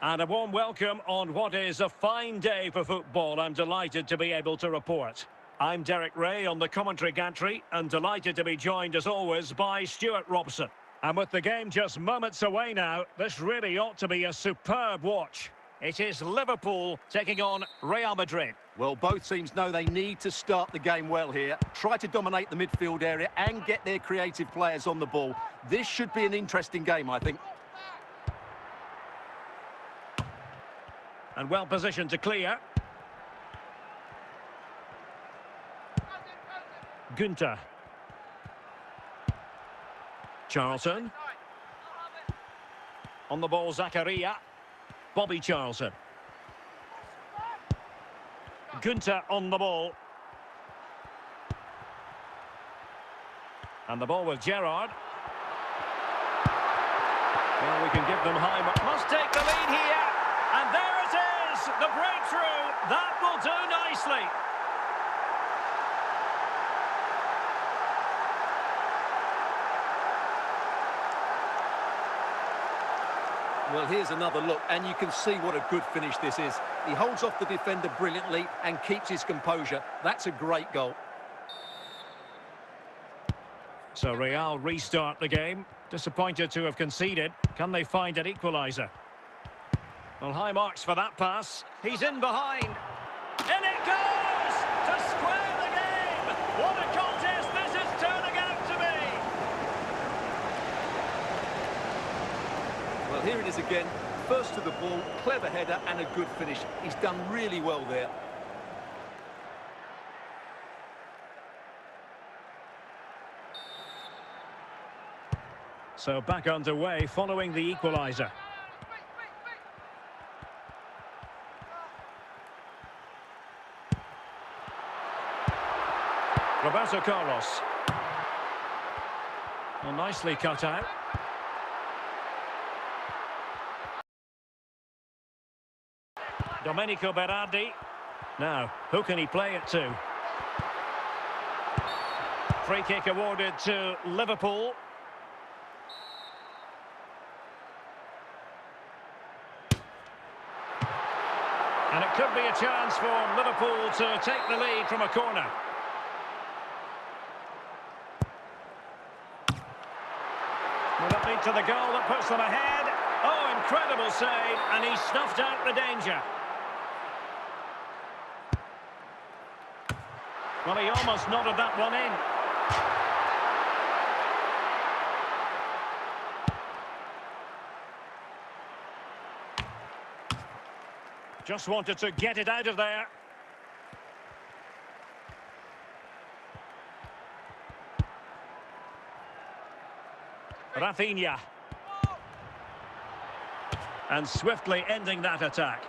And a warm welcome on what is a fine day for football. I'm delighted to be able to report. I'm Derek Ray on the commentary gantry and delighted to be joined as always by Stuart Robson. And with the game just moments away now, this really ought to be a superb watch. It is Liverpool taking on Real Madrid. Well, both teams know they need to start the game well here. Try to dominate the midfield area and get their creative players on the ball. This should be an interesting game, I think. And well positioned to clear. Günther. Charlton. On the ball, Zakaria. Bobby Charlton. Günther on the ball. And the ball with Gerrard. Well, we can give them high. Must take the lead here. And there it is, the breakthrough. That will do nicely. Well, here's another look, and you can see what a good finish this is. He holds off the defender brilliantly and keeps his composure. That's a great goal. So Real restart the game. Disappointed to have conceded. Can they find an equaliser? Well, high marks for that pass. He's in behind. In it goes! To square the game! What a contest this is turning out to be! Well, here it is again. First to the ball, clever header and a good finish. He's done really well there. So back underway following the equaliser. Roberto Carlos. Well, nicely cut out. Domenico Berardi. Now, who can he play it to? Free kick awarded to Liverpool. And it could be a chance for Liverpool to take the lead from a corner. Will it lead to the goal that puts them ahead? Oh, incredible save, and he snuffed out the danger. Well, he almost nodded that one in. Just wanted to get it out of there. Rafinha. And swiftly ending that attack.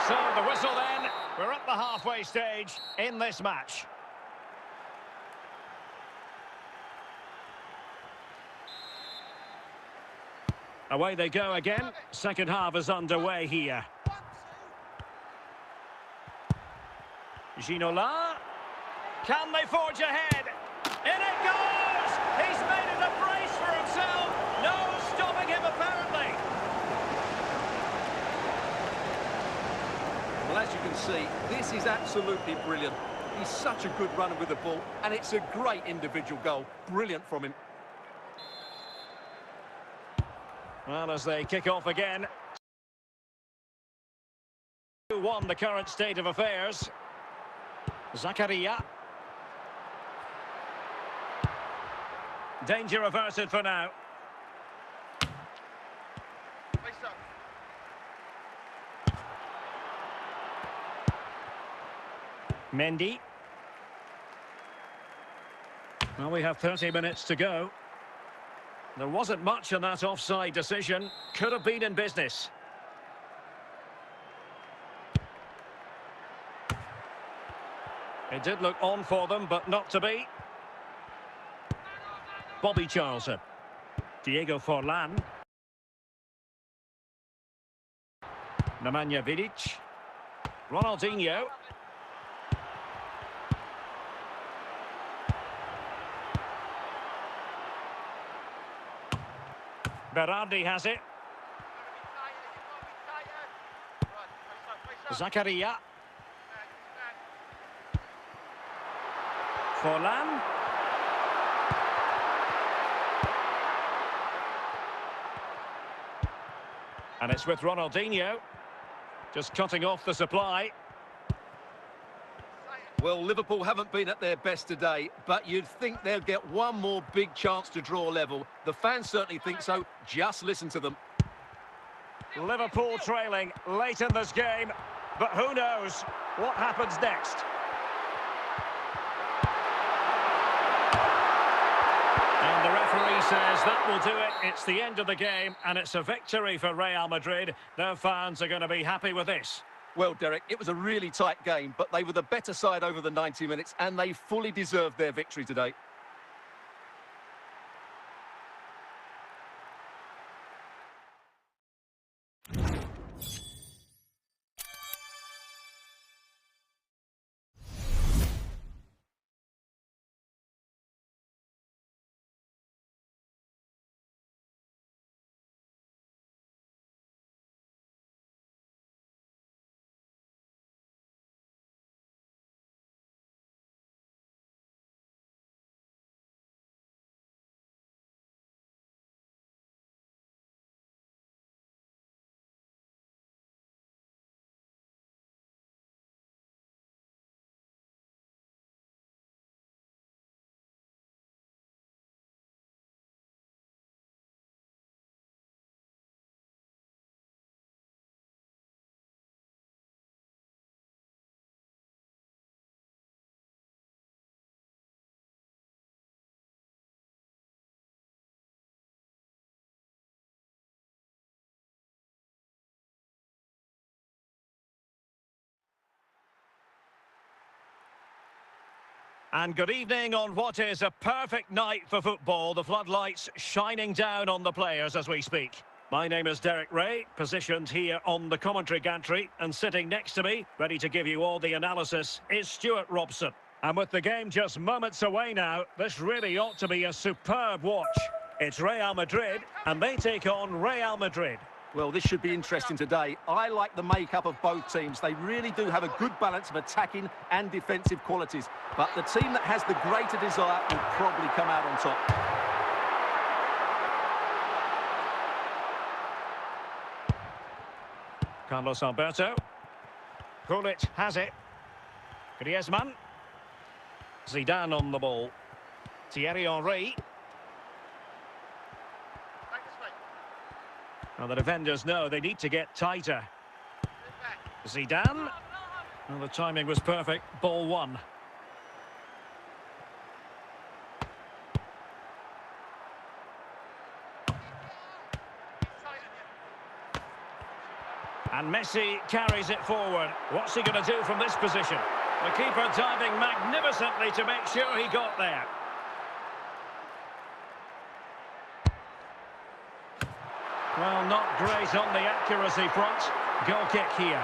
So the whistle then. We're at the halfway stage in this match. Away they go again. Second half is underway here. Ginola. Can they forge ahead? In it goes! He's made it a brace for himself. No stopping him, apparently. Well, as you can see, this is absolutely brilliant. He's such a good runner with the ball, and it's a great individual goal. Brilliant from him. Well, as they kick off again. 2-1 the current state of affairs. Zakaria. Danger averted for now. Mendy. Well, we have 30 minutes to go. There wasn't much in that offside decision. Could have been in business. It did look on for them, but not to be. Bobby Charlton. Diego Forlan. Nemanja Vidic. Ronaldinho. Berardi has it. Zakaria. Forlan. And it's with Ronaldinho. Just cutting off the supply. Well, Liverpool haven't been at their best today, but you'd think they'll get one more big chance to draw level. The fans certainly think so. Just listen to them. Liverpool trailing late in this game, but who knows what happens next. And the referee says that will do it. It's the end of the game, and it's a victory for Real Madrid. Their fans are going to be happy with this. Well, Derek, it was a really tight game, but they were the better side over the 90 minutes, and they fully deserved their victory today. And good evening on what is a perfect night for football. The floodlights shining down on the players as we speak. My name is Derek Ray, positioned here on the commentary gantry, and sitting next to me, ready to give you all the analysis, is Stuart Robson. And with the game just moments away now, this really ought to be a superb watch. It's Real Madrid, and they take on Real Madrid. Well, this should be interesting today. I like the makeup of both teams. They really do have a good balance of attacking and defensive qualities. But the team that has the greater desire will probably come out on top. Carlos Alberto. Gullit has it. Griezmann. Zidane on the ball. Thierry Henry. Now the defenders know they need to get tighter. Zidane. Well, the timing was perfect. Ball one. And Messi carries it forward. What's he going to do from this position? The keeper diving magnificently to make sure he got there. Well, not great on the accuracy front. Goal kick here.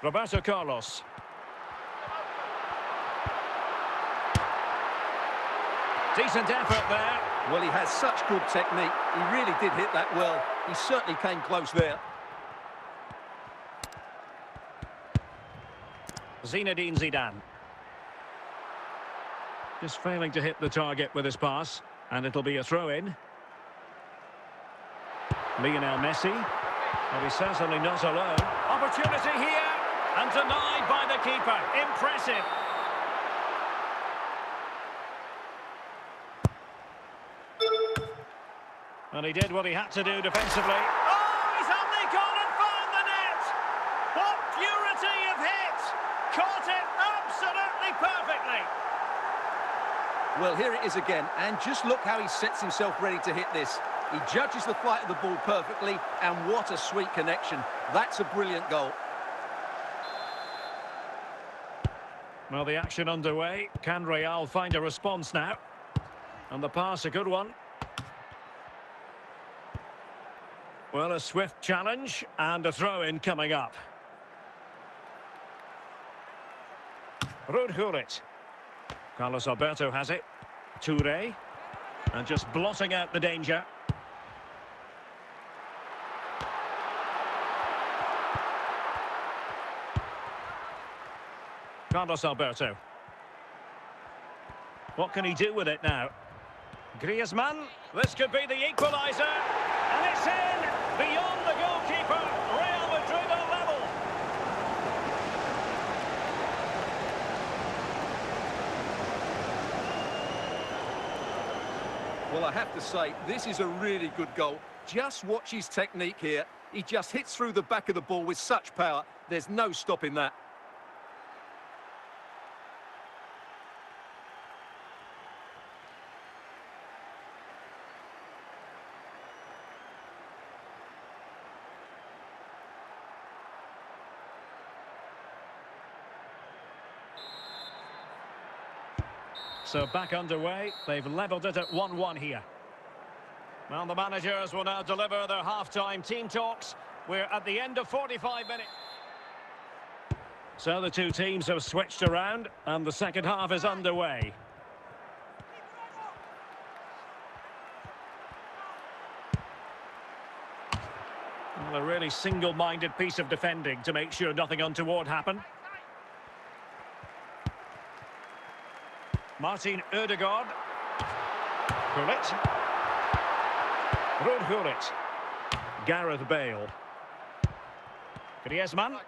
Roberto Carlos. Decent effort there. Well, he has such good technique. He really did hit that well. He certainly came close there. Zinedine Zidane. Just failing to hit the target with his pass. And it'll be a throw-in. Lionel Messi. Well, he's certainly not alone. Opportunity here. And denied by the keeper. Impressive. And he did what he had to do defensively. Oh, he's only gone and found the net! What purity of hit! Caught it absolutely perfectly! Well, here it is again, and just look how he sets himself ready to hit this. He judges the flight of the ball perfectly, and what a sweet connection. That's a brilliant goal. Well, the action underway. Can Real find a response now? And the pass, a good one. Well, a swift challenge and a throw-in coming up. Ruud Gullit. Carlos Alberto has it. Toure. And just blotting out the danger. Carlos Alberto. What can he do with it now? Griezmann. This could be the equaliser. And it's in! Beyond the goalkeeper. Real Madrid are level. Well, I have to say, this is a really good goal. Just watch his technique here. He just hits through the back of the ball with such power. There's no stopping that. So back underway. They've levelled it at 1-1 here. Well, the managers will now deliver their half-time team talks. We're at the end of 45 minutes. So the two teams have switched around, and the second half is underway. Well, a really single-minded piece of defending to make sure nothing untoward happened. Martin Ødegaard. Gullit. Ruud Gullit. Gareth Bale. Griezmann.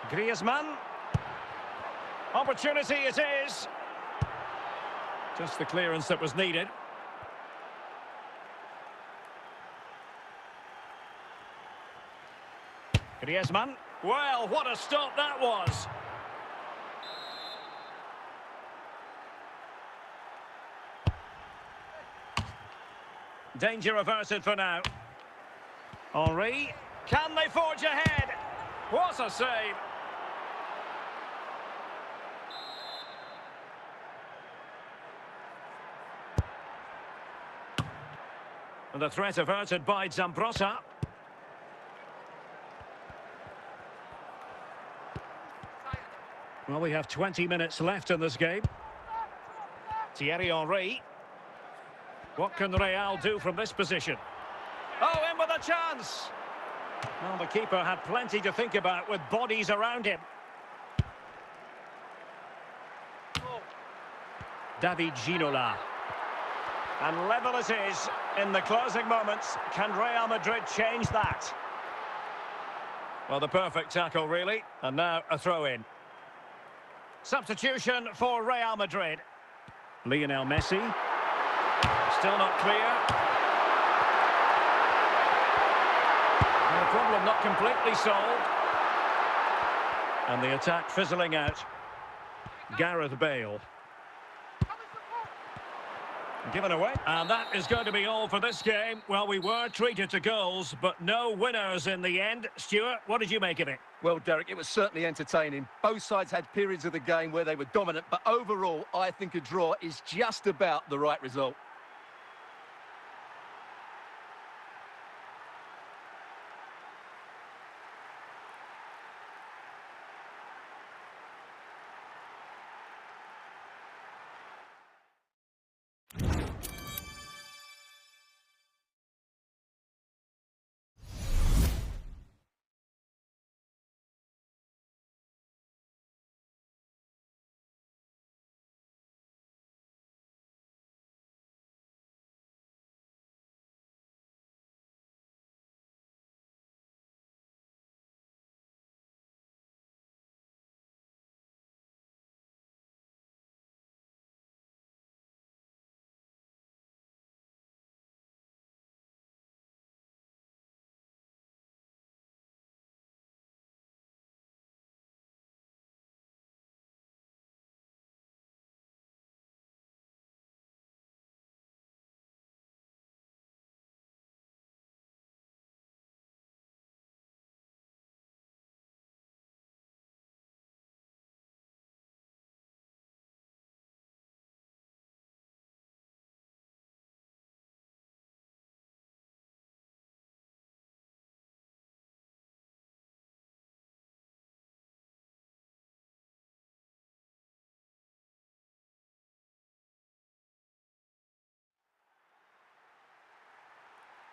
Griezmann. Opportunity it is. Just the clearance that was needed. Griezmann. Well, what a stop that was. Danger averted for now. Henry. Can they forge ahead? What a save. And the threat averted by Zambrotta. Well, we have 20 minutes left in this game. Thierry Henry. What can Real do from this position? Oh, in with a chance! Well, the keeper had plenty to think about with bodies around him. David Ginola. And level it is in the closing moments. Can Real Madrid change that? Well, the perfect tackle, really. And now a throw-in. Substitution for Real Madrid. Lionel Messi. Still not clear. And the problem not completely solved. And the attack fizzling out. Gareth Bale. Given away. And that is going to be all for this game. Well, we were treated to goals, but no winners in the end. Stuart, what did you make of it? Well, Derek, it was certainly entertaining. Both sides had periods of the game where they were dominant, but overall, I think a draw is just about the right result.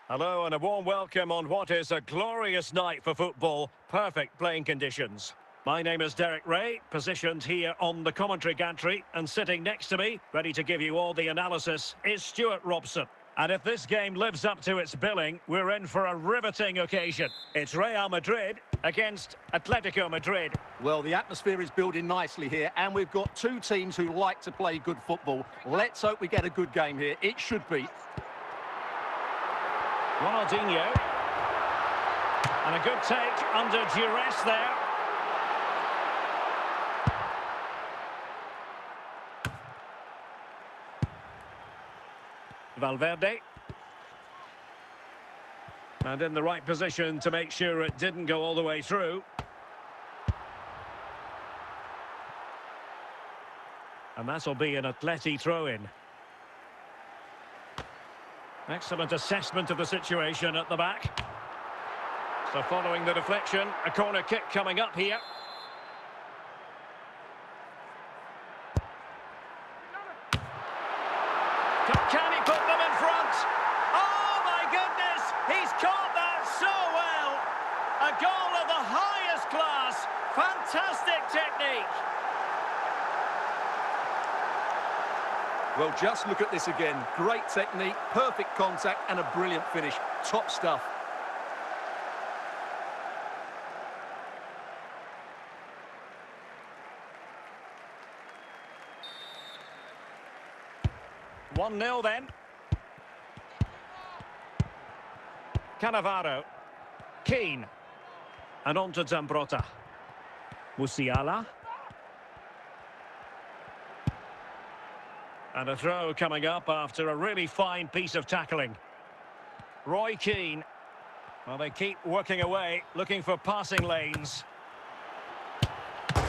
Hello and a warm welcome on what is a glorious night for football. Perfect playing conditions. My name is Derek Ray, positioned here on the commentary gantry, and sitting next to me, ready to give you all the analysis, is Stuart Robson. And if this game lives up to its billing, we're in for a riveting occasion. It's Real Madrid against Atletico Madrid. Well, the atmosphere is building nicely here, and we've got two teams who like to play good football. Let's hope we get a good game here. It should be. Ronaldinho. And a good take under duress there. Valverde. And in the right position to make sure it didn't go all the way through. And that'll be an Atleti throw-in. Excellent assessment of the situation at the back. So following the deflection, a corner kick coming up here. Can he put them in front? Oh my goodness! He's caught that so well! A goal of the highest class! Fantastic technique! Well, just look at this again. Great technique, perfect contact, and a brilliant finish. Top stuff. One 0 then. Cannavaro. Keane. And on to Zambrotta. Musiala. And a throw coming up after a really fine piece of tackling. Roy Keane. Well, they keep working away, looking for passing lanes.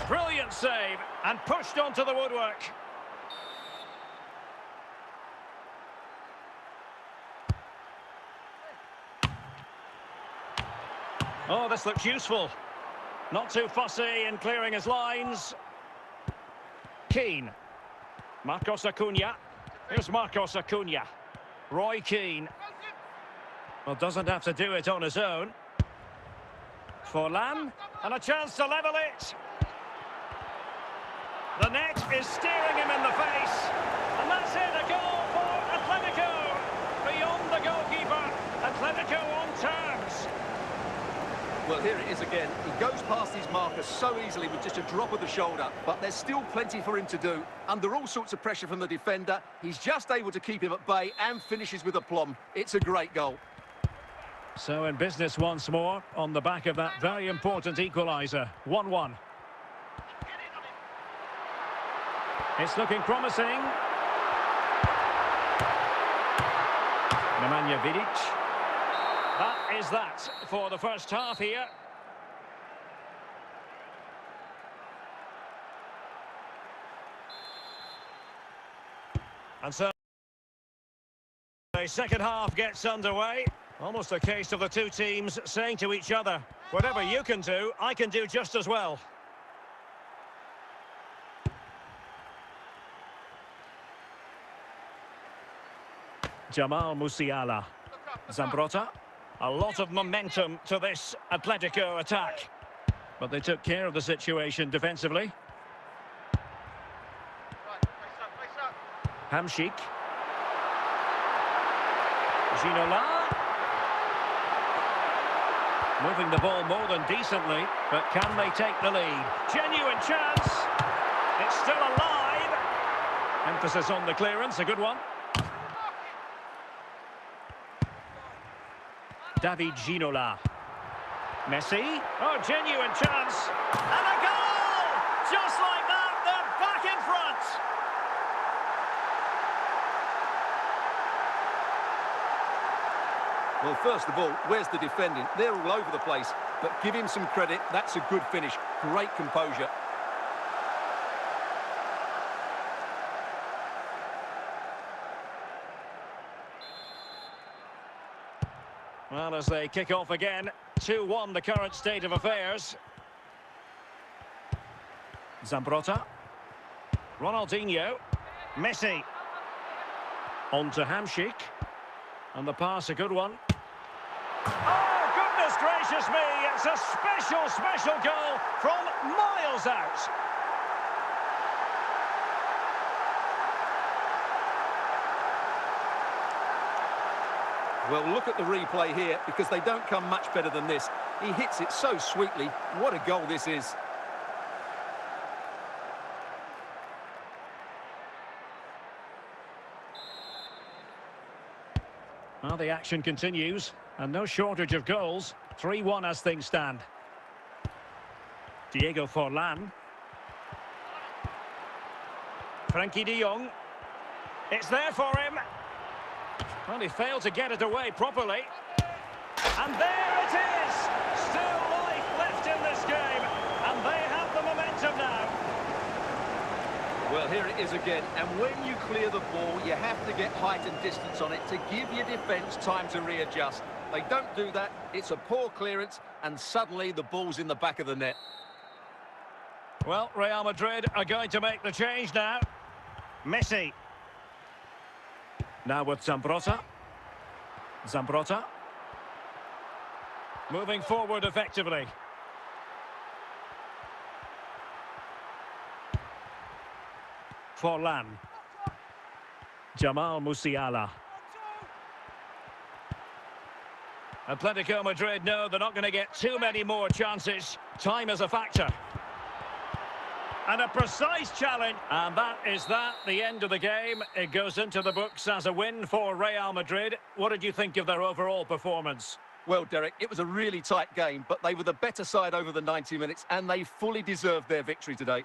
Brilliant save, and pushed onto the woodwork. Oh, this looks useful. Not too fussy in clearing his lines. Keane. Marcos Acuna. Here's Marcos Acuna. Roy Keane. Well, doesn't have to do it on his own. Forlan. And a chance to level it. The net is staring him in the face. And that's it, a goal for Atletico. Beyond the goalkeeper. Atletico on terms. Well, here it is again. He goes past his marker so easily with just a drop of the shoulder, but there's still plenty for him to do. Under all sorts of pressure from the defender, he's just able to keep him at bay and finishes with aplomb. It's a great goal. So in business once more, on the back of that very important equaliser. 1-1. It's looking promising. Nemanja Vidic. That is that for the first half here. And so the second half gets underway. Almost a case of the two teams saying to each other, whatever you can do, I can do just as well. Jamal Musiala. Zambrotta. A lot of momentum to this Atletico attack. But they took care of the situation defensively. Hamšík. Ginola. Moving the ball more than decently, but can they take the lead? Genuine chance. It's still alive. Emphasis on the clearance, a good one. David Ginola. Messi. Oh, genuine chance. And a goal! Just like that, they're back in front. Well, first of all, where's the defending? They're all over the place, but give him some credit. That's a good finish. Great composure. Well, as they kick off again, 2-1 the current state of affairs. Zambrotta. Ronaldinho. Messi. On to Hamšík. And the pass, a good one. Oh, goodness gracious me! It's a special, special goal from miles out. Well, look at the replay here, because they don't come much better than this. He hits it so sweetly. What a goal this is. Well, the action continues, and no shortage of goals. 3-1 as things stand. Diego Forlan. Frankie de Jong. It's there for him. Well, he failed to get it away properly. And there it is! Still life left in this game, and they have the momentum now. Well, here it is again, and when you clear the ball, you have to get height and distance on it to give your defence time to readjust. They don't do that, it's a poor clearance, and suddenly the ball's in the back of the net. Well, Real Madrid are going to make the change now. Messi. Now with Zambrotta. Zambrotta. Moving forward effectively. Forlan. Jamal Musiala. Atletico Madrid know they're not going to get too many more chances. Time is a factor. And a precise challenge. And that is that, the end of the game. It goes into the books as a win for Real Madrid. What did you think of their overall performance? Well, Derek, it was a really tight game, but they were the better side over the 90 minutes, and they fully deserved their victory today.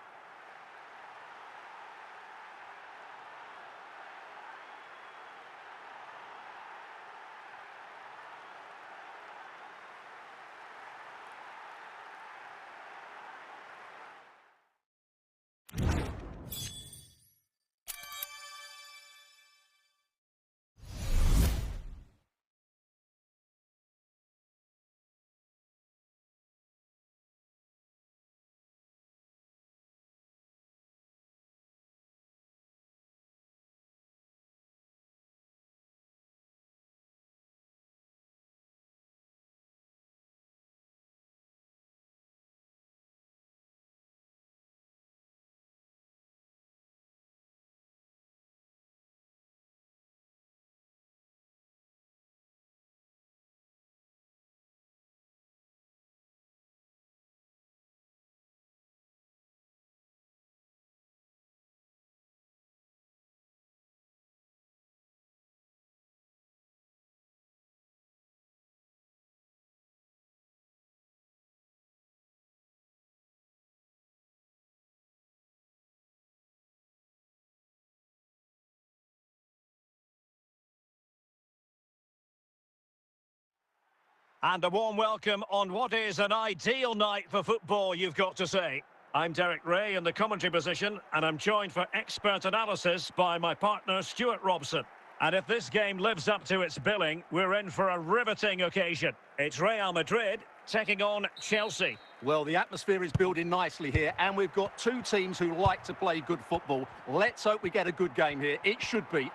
And a warm welcome on what is an ideal night for football, you've got to say. I'm Derek Ray in the commentary position, and I'm joined for expert analysis by my partner, Stuart Robson. And if this game lives up to its billing, we're in for a riveting occasion. It's Real Madrid taking on Chelsea. Well, the atmosphere is building nicely here, and we've got two teams who like to play good football. Let's hope we get a good game here. It should be.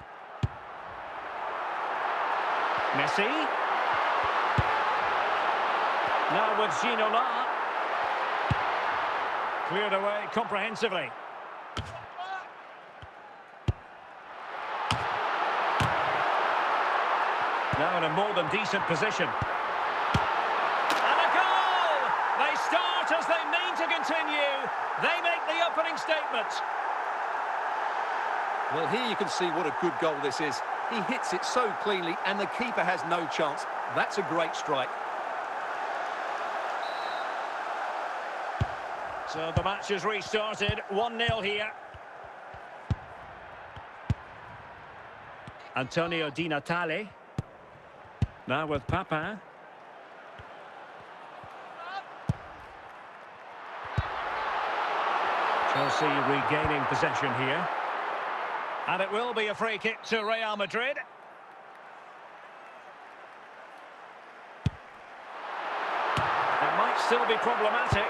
Messi. Now with Ginola. Cleared away comprehensively. Now in a more than decent position. And a goal! They start as they mean to continue. They make the opening statement. Well, here you can see what a good goal this is. He hits it so cleanly, and the keeper has no chance. That's a great strike. So the match has restarted, 1-0 here. Antonio Di Natale. Now with Papin. Chelsea regaining possession here. And it will be a free kick to Real Madrid. It might still be problematic.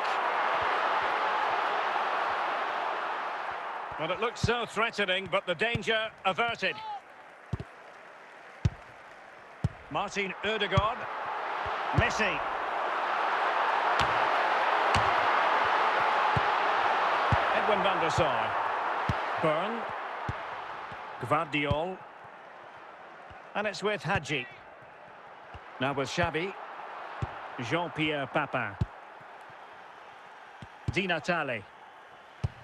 Well, it looks so threatening, but the danger averted. Martin Ødegaard. Messi. Edwin van der Sar. Byrne. Gvardiol. And it's with Hadji. Now with Xavi. Jean-Pierre Papin. Di Natale.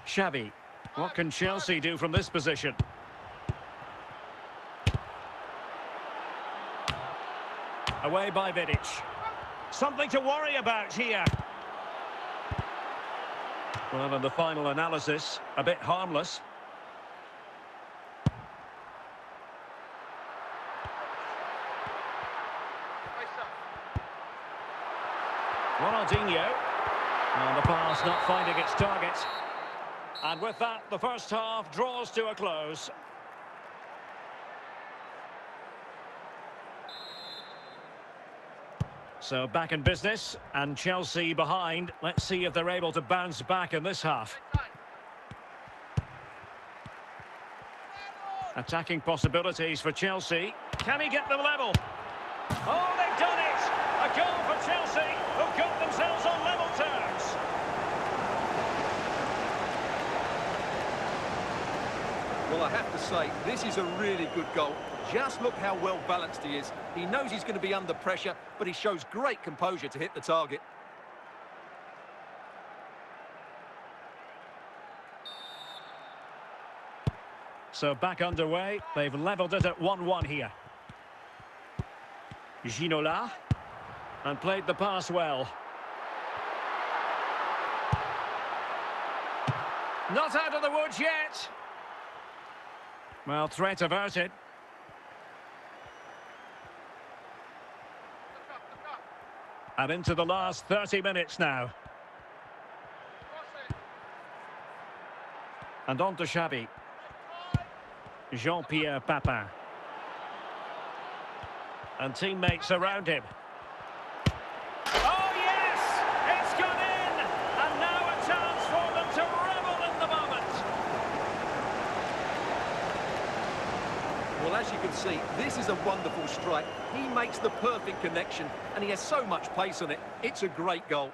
Xavi. What can Chelsea do from this position? Away by Vidic. Something to worry about here. Well, in the final analysis, a bit harmless. Ronaldinho. And the pass not finding its target. And with that, the first half draws to a close. So back in business, and Chelsea behind. Let's see if they're able to bounce back in this half. Attacking possibilities for Chelsea. Can he get them level? Oh, they've done it! A goal for Chelsea, who got themselves on level terms. Well, I have to say, this is a really good goal. Just look how well balanced he is. He knows he's going to be under pressure, but he shows great composure to hit the target. So back underway. They've levelled it at 1-1 here. Ginola. And played the pass well. Not out of the woods yet. Well, threat averted. And into the last 30 minutes now. And on to Xavi. Jean-Pierre Papin. And teammates around him. Oh, yes! It's gone in! And now a chance for them to revel in the moment. Well, as you can see, this is a wonderful strike. He makes the perfect connection, and he has so much pace on it. It's a great goal.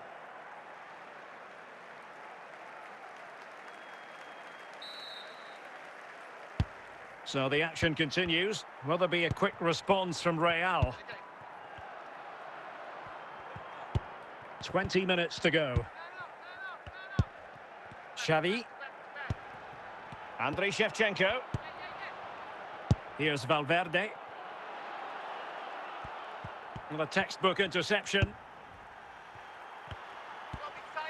So the action continues. Will there be a quick response from Real? 20 minutes to go. Xavi. Andriy Shevchenko. Here's Valverde. And a textbook interception.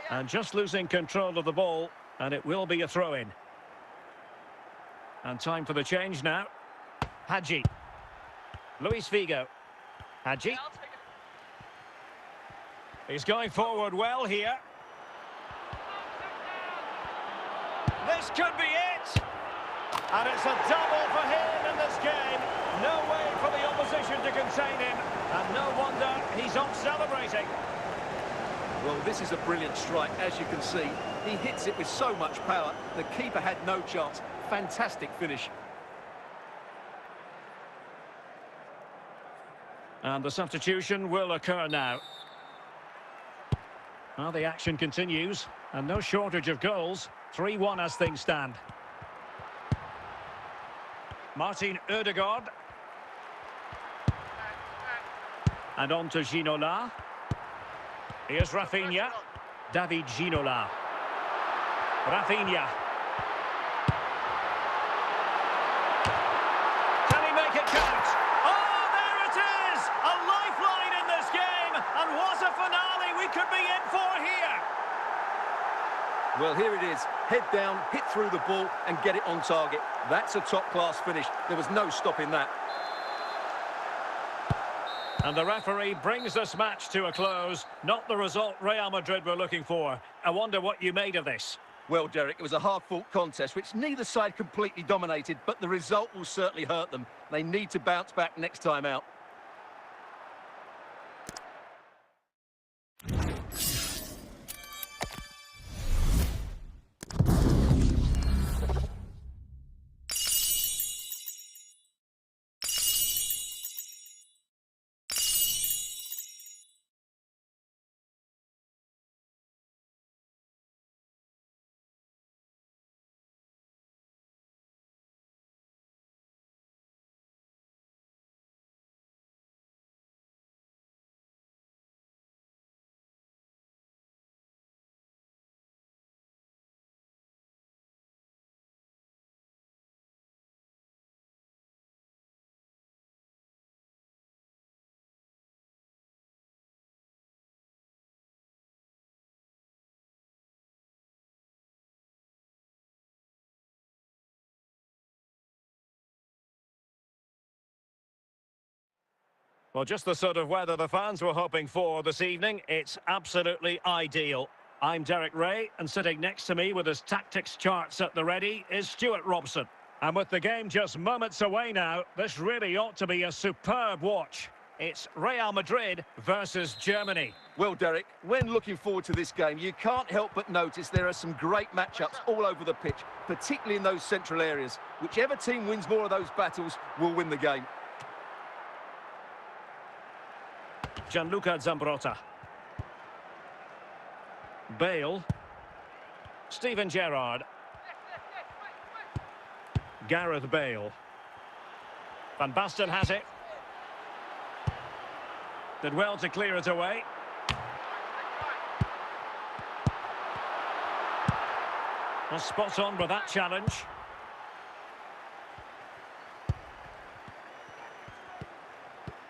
And just losing control of the ball, and it will be a throw-in. And time for the change now. Hadji. Luis Figo. Hadji. He's going forward well here. This could be it. And it's a double for him in this game. No way for the opposition to contain him. And no wonder he's off celebrating. Well, this is a brilliant strike, as you can see. He hits it with so much power. The keeper had no chance. Fantastic finish. And the substitution will occur now. Well, the action continues, and no shortage of goals. 3-1 as things stand. Martin Ødegaard. And on to Ginola. Here's Rafinha. David Ginola. Rafinha. Can he make it count? Oh, there it is! A lifeline in this game! And what a finale we could be in for here! Well, here it is. Head down, hit through the ball and get it on target. That's a top-class finish. There was no stopping that. And the referee brings this match to a close. Not the result Real Madrid were looking for. I wonder what you made of this. Well, Derek, it was a hard-fought contest, which neither side completely dominated, but the result will certainly hurt them. They need to bounce back next time out. Well, just the sort of weather the fans were hoping for this evening. It's absolutely ideal. I'm Derek Ray, and sitting next to me with his tactics charts at the ready is Stuart Robson. And with the game just moments away now, this really ought to be a superb watch. It's Real Madrid versus Germany. Well, Derek, when looking forward to this game, you can't help but notice there are some great matchups all over the pitch, particularly in those central areas. Whichever team wins more of those battles will win the game. Gianluca Zambrotta. Bale. Steven Gerrard. Gareth Bale. Van Basten has it. Did well to clear it away. Well, spot on with that challenge.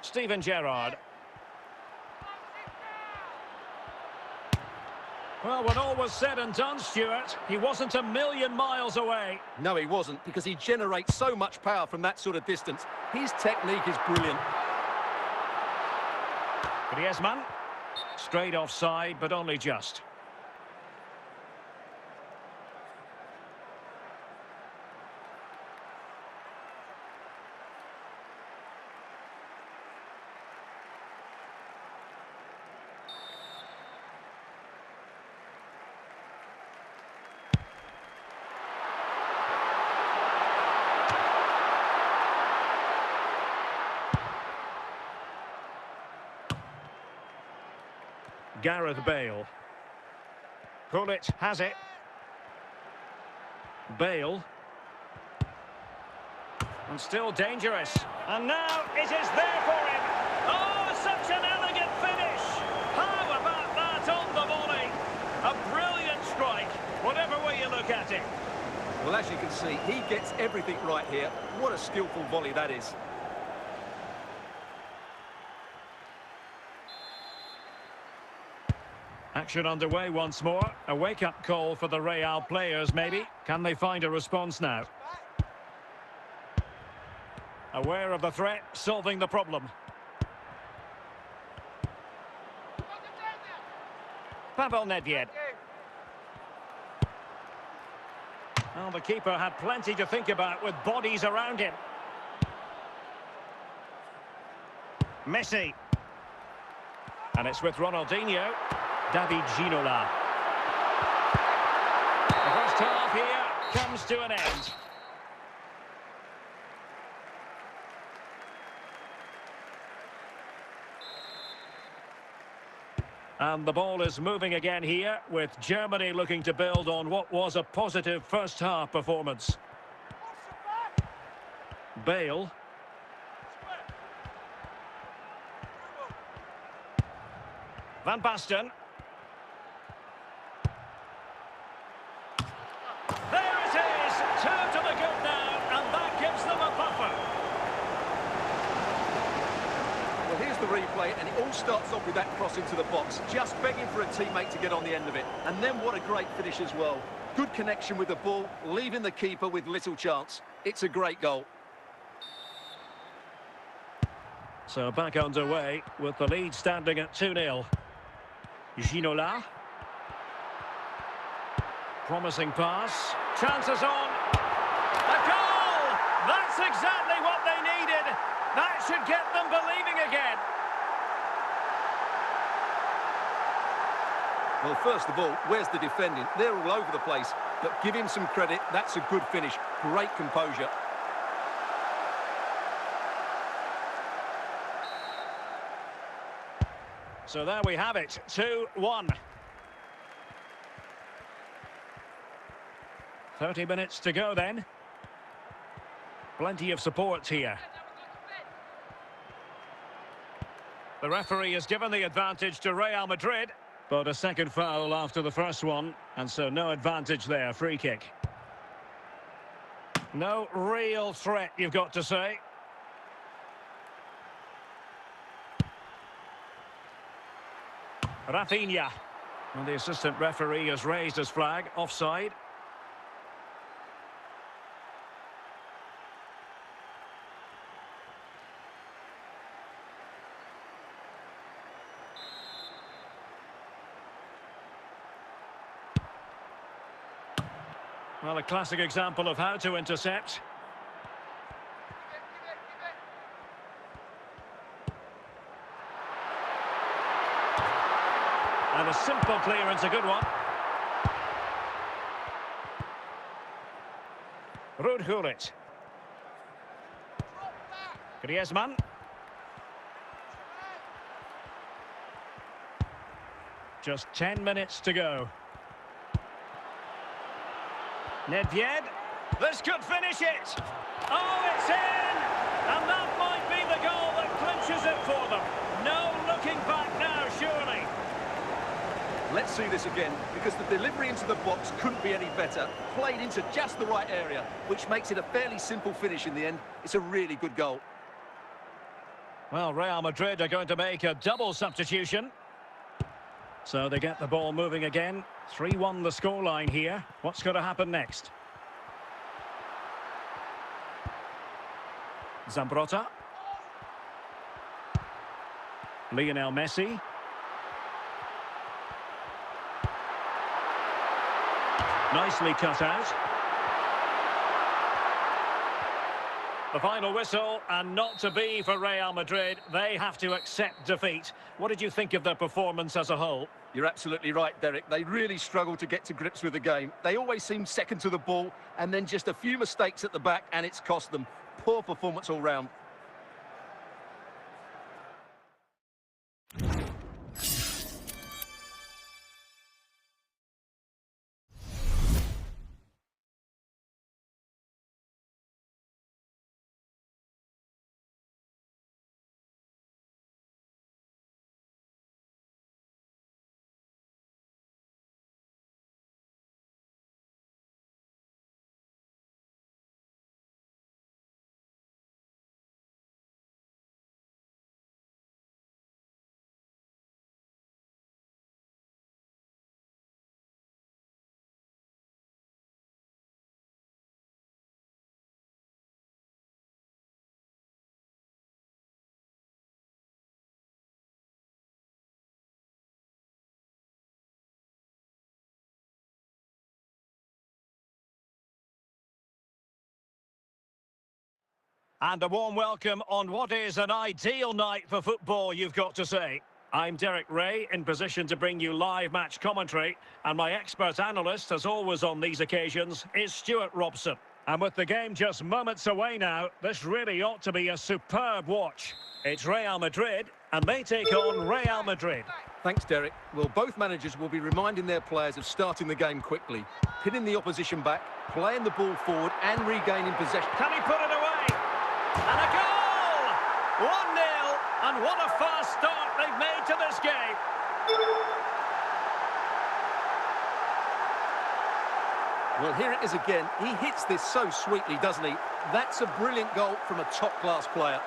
Steven Gerrard. Well, when all was said and done, Stuart, he wasn't a million miles away. No, he wasn't, because he generates so much power from that sort of distance. His technique is brilliant. Griezmann. Straight offside, but only just. Gareth Bale. Pullet has it. Bale. And still dangerous. And now it is there for him. Oh, such an elegant finish. How about that on the volley? A brilliant strike, whatever way you look at it. Well, as you can see, he gets everything right here. What a skillful volley that is. Action underway once more. A wake-up call for the Real players, maybe. Can they find a response now? Aware of the threat, solving the problem. Pavel Nedved. Well, the keeper had plenty to think about with bodies around him. Messi. And it's with Ronaldinho. David Ginola. The first half here comes to an end. And the ball is moving again here, with Germany looking to build on what was a positive first half performance. Bale. Van Basten. There it is! 2 to the good now, and that gives them a buffer. Well, here's the replay, and it all starts off with that cross into the box, just begging for a teammate to get on the end of it. And then what a great finish as well. Good connection with the ball, leaving the keeper with little chance. It's a great goal. So back underway, with the lead standing at 2-0. Ginola. Promising pass. Chances on. A goal! That's exactly what they needed. That should get them believing again. Well, first of all, where's the defending? They're all over the place. But give him some credit. That's a good finish. Great composure. So there we have it. 2-1. 30 minutes to go then. Plenty of support here. The referee has given the advantage to Real Madrid, but a second foul after the first one, and so no advantage there. Free kick. No real threat, you've got to say. Rafinha. And the assistant referee has raised his flag. Offside. Well, a classic example of how to intercept. And a simple clearance, a good one. Rudhulit. Griezmann. Just 10 minutes to go. Nedved. This could finish it. Oh, it's in! And that might be the goal that clinches it for them. No looking back now, surely. Let's see this again, because the delivery into the box couldn't be any better. Played into just the right area, which makes it a fairly simple finish in the end. It's a really good goal. Well, Real Madrid are going to make a double substitution. So they get the ball moving again. 3-1 the scoreline here. What's going to happen next? Zambrotta. Lionel Messi. Nicely cut out. The final whistle, and not to be for Real Madrid. They have to accept defeat. What did you think of their performance as a whole? You're absolutely right, Derek. They really struggled to get to grips with the game. They always seemed second to the ball, and then just a few mistakes at the back, and it's cost them. Poor performance all round. And a warm welcome on what is an ideal night for football, you've got to say. I'm Derek Ray, in position to bring you live match commentary, and my expert analyst, as always on these occasions, is Stuart Robson. And with the game just moments away now, this really ought to be a superb watch. It's Real Madrid, and they take on Real Madrid. Thanks, Derek. Well, both managers will be reminding their players of starting the game quickly, pinning the opposition back, playing the ball forward and regaining possession. Can he put it away? And a goal! 1-0, and what a fast start they've made to this game. Well, here it is again. He hits this so sweetly, doesn't he? That's a brilliant goal from a top-class player.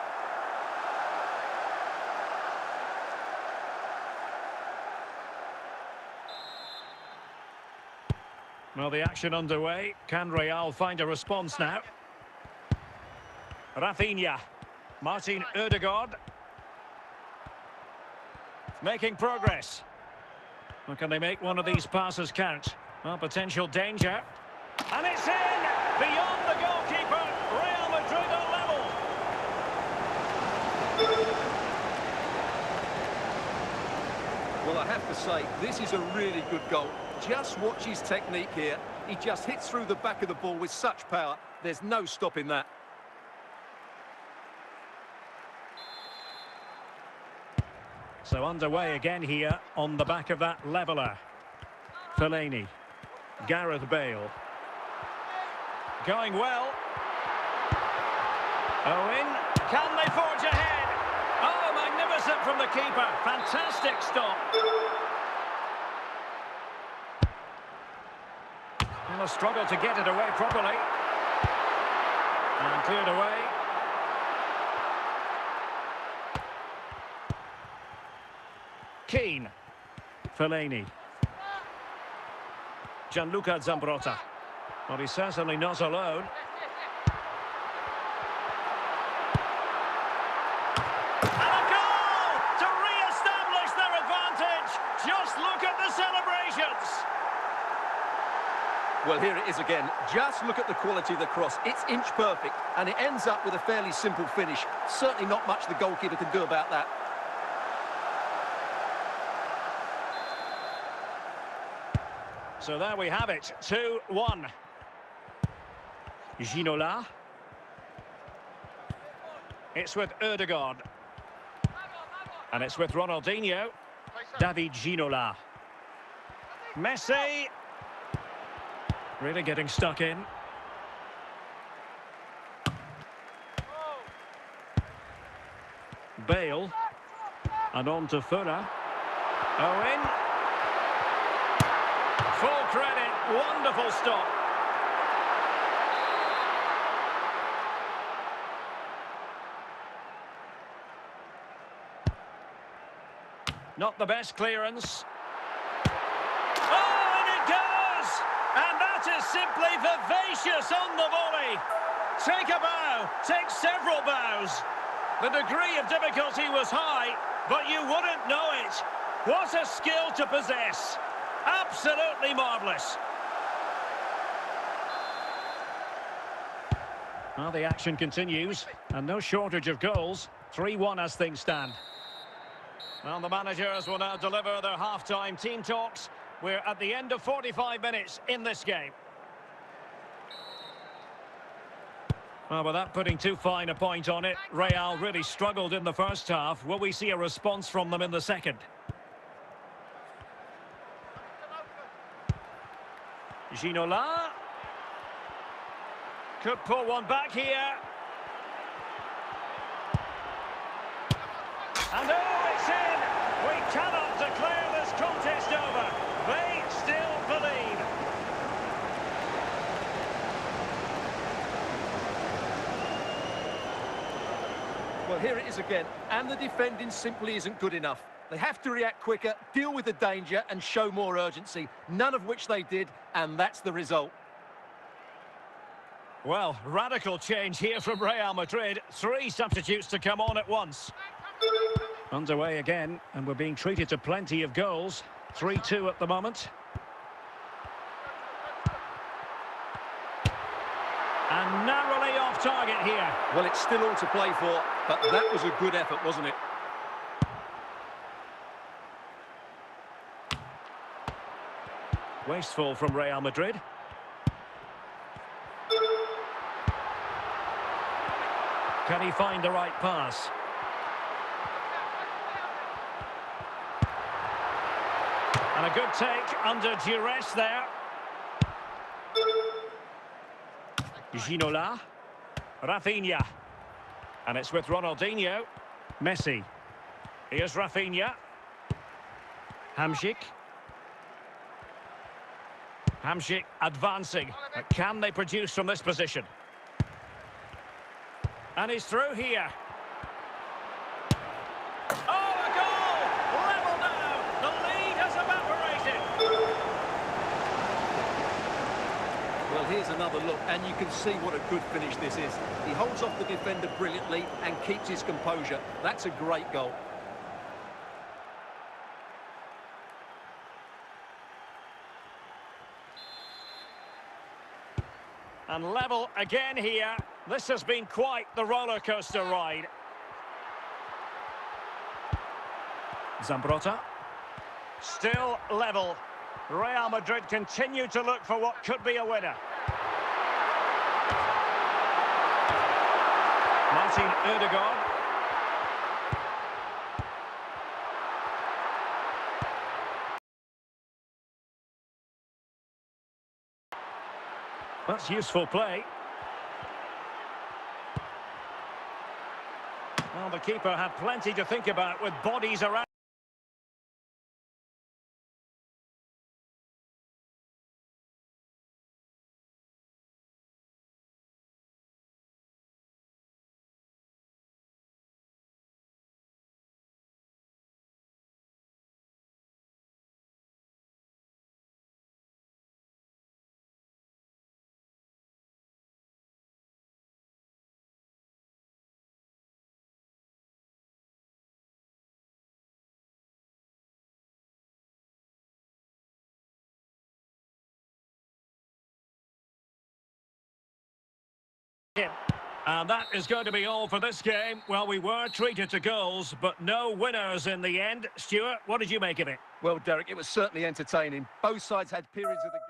Well, the action underway. Can Real find a response now? Rafinha. Martin Ødegaard. Making progress. Well, can they make one of these passes count? Well, potential danger. And it's in! Beyond the goalkeeper. Real Madrid are level. Well, I have to say, this is a really good goal. Just watch his technique here. He just hits through the back of the ball with such power. There's no stopping that. So underway again here on the back of that leveller. Fellaini. Gareth Bale. Going well. Owen. Can they forge ahead? Oh, magnificent from the keeper. Fantastic stop. And a struggle to get it away properly. And cleared away. Keane. Fellaini. Gianluca Zambrotta. Well, he's certainly not alone. And a goal to re-establish their advantage. Just look at the celebrations. Well, here it is again. Just look at the quality of the cross. It's inch perfect, and it ends up with a fairly simple finish. Certainly not much the goalkeeper can do about that. So there we have it, 2-1. Ginola. It's with Ødegaard. And it's with Ronaldinho. David Ginola. Messi. Really getting stuck in. Bale. And on to Fuller. Owen. Full credit. Wonderful stop. Not the best clearance. Oh, and it goes! And that is simply vivacious on the volley. Take a bow, take several bows. The degree of difficulty was high, but you wouldn't know it. What a skill to possess. Absolutely marvellous. Well, the action continues, and no shortage of goals. 3-1 as things stand. Well, the managers will now deliver their half-time team talks. We're at the end of 45 minutes in this game. Well, without putting too fine a point on it, Real really struggled in the first half. Will we see a response from them in the second? Ginola. Could pull one back here. And oh, it's in! We cannot declare this contest over. They still believe. Well, here it is again, and the defending simply isn't good enough. They have to react quicker, deal with the danger, and show more urgency, none of which they did, and that's the result. Well, radical change here from Real Madrid. 3 substitutes to come on at once. Underway again, and we're being treated to plenty of goals. 3-2 at the moment. And narrowly off target here. Well, it's still all to play for, but that was a good effort, wasn't it? Wasteful from Real Madrid. Can he find the right pass? And a good take under duress there. Ginola. Rafinha. And it's with Ronaldinho. Messi. Here's Rafinha. Hamšík. Hamšík advancing. But can they produce from this position? And he's through here. Oh, a goal! Level now. The lead has evaporated. Well, here's another look, and you can see what a good finish this is. He holds off the defender brilliantly and keeps his composure. That's a great goal. And level again here. This has been quite the roller coaster ride. Zambrotta. Still level. Real Madrid continue to look for what could be a winner. Martin Ødegaard. That's useful play. Well, the keeper had plenty to think about with bodies around. Him. And that is going to be all for this game. Well, we were treated to goals, but no winners in the end. Stuart, what did you make of it? Well, Derek, it was certainly entertaining. Both sides had periods of the game.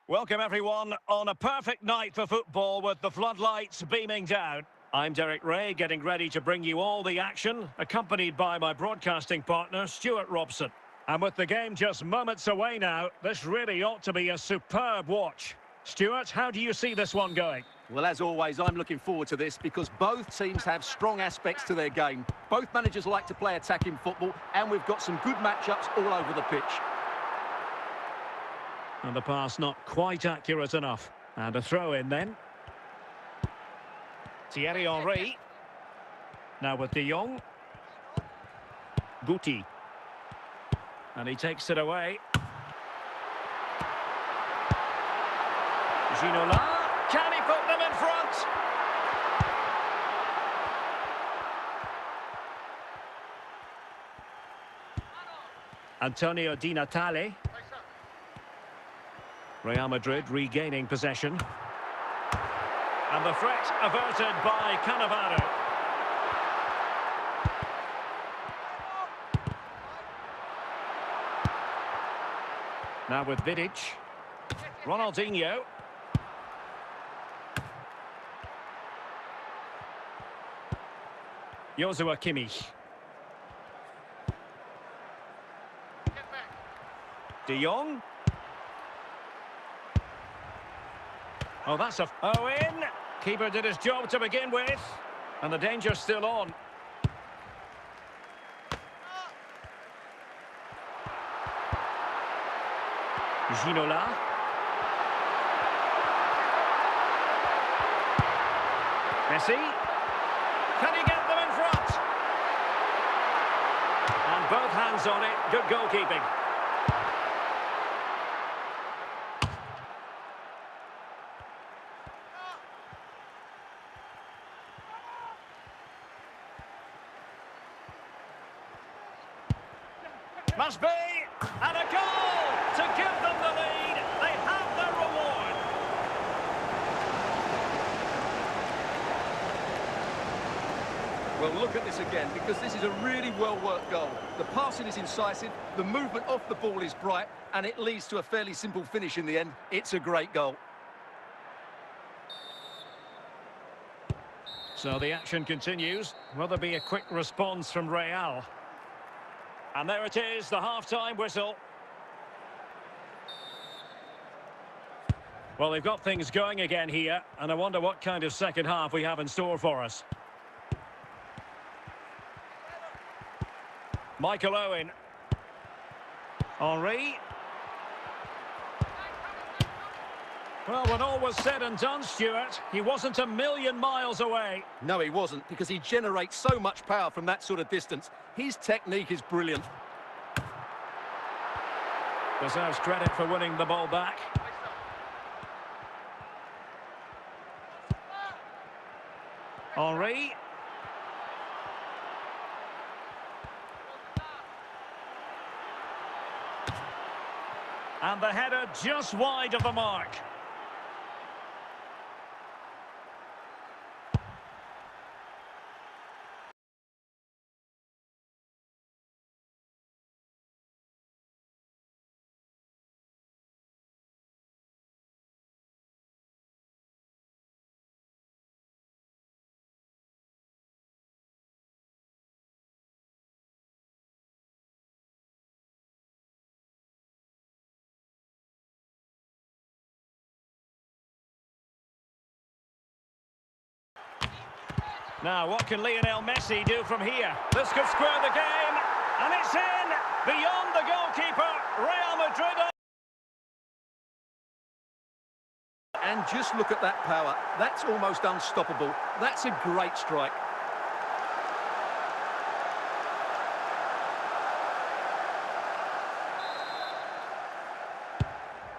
Welcome everyone on a perfect night for football with the floodlights beaming down. I'm Derek Ray, getting ready to bring you all the action, accompanied by my broadcasting partner, Stuart Robson. And with the game just moments away now, this really ought to be a superb watch. Stuart, how do you see this one going? Well, as always, I'm looking forward to this because both teams have strong aspects to their game. Both managers like to play attacking football, and we've got some good matchups all over the pitch. And the pass not quite accurate enough. And a throw in then. Thierry Henry. Now with De Jong. Guti. And he takes it away. Ginola. Can he put them in front? Antonio Di Natale. Real Madrid regaining possession. And the threat averted by Cannavaro. Now with Vidic. Ronaldinho. Joshua Kimmich. De Jong. Oh, that's a... Oh, in! Keeper did his job to begin with. And the danger's still on. Ginola. Messi. Can he get them in front? And both hands on it. Good goalkeeping. Must be, and a goal to give them the lead. They have their reward. Well, look at this again, because this is a really well-worked goal. The passing is incisive, the movement off the ball is bright, and it leads to a fairly simple finish in the end. It's a great goal. So the action continues. Will there be a quick response from Real? And there it is, the half-time whistle. Well, they've got things going again here, and I wonder what kind of second half we have in store for us. Michael Owen. Henry. Well, when all was said and done, Stuart, he wasn't a million miles away. No, he wasn't, because he generates so much power from that sort of distance. His technique is brilliant. Deserves credit for winning the ball back. Henry. And the header just wide of the mark. Now, what can Lionel Messi do from here? This could square the game, and it's in! Beyond the goalkeeper, Real Madrid. And just look at that power. That's almost unstoppable. That's a great strike.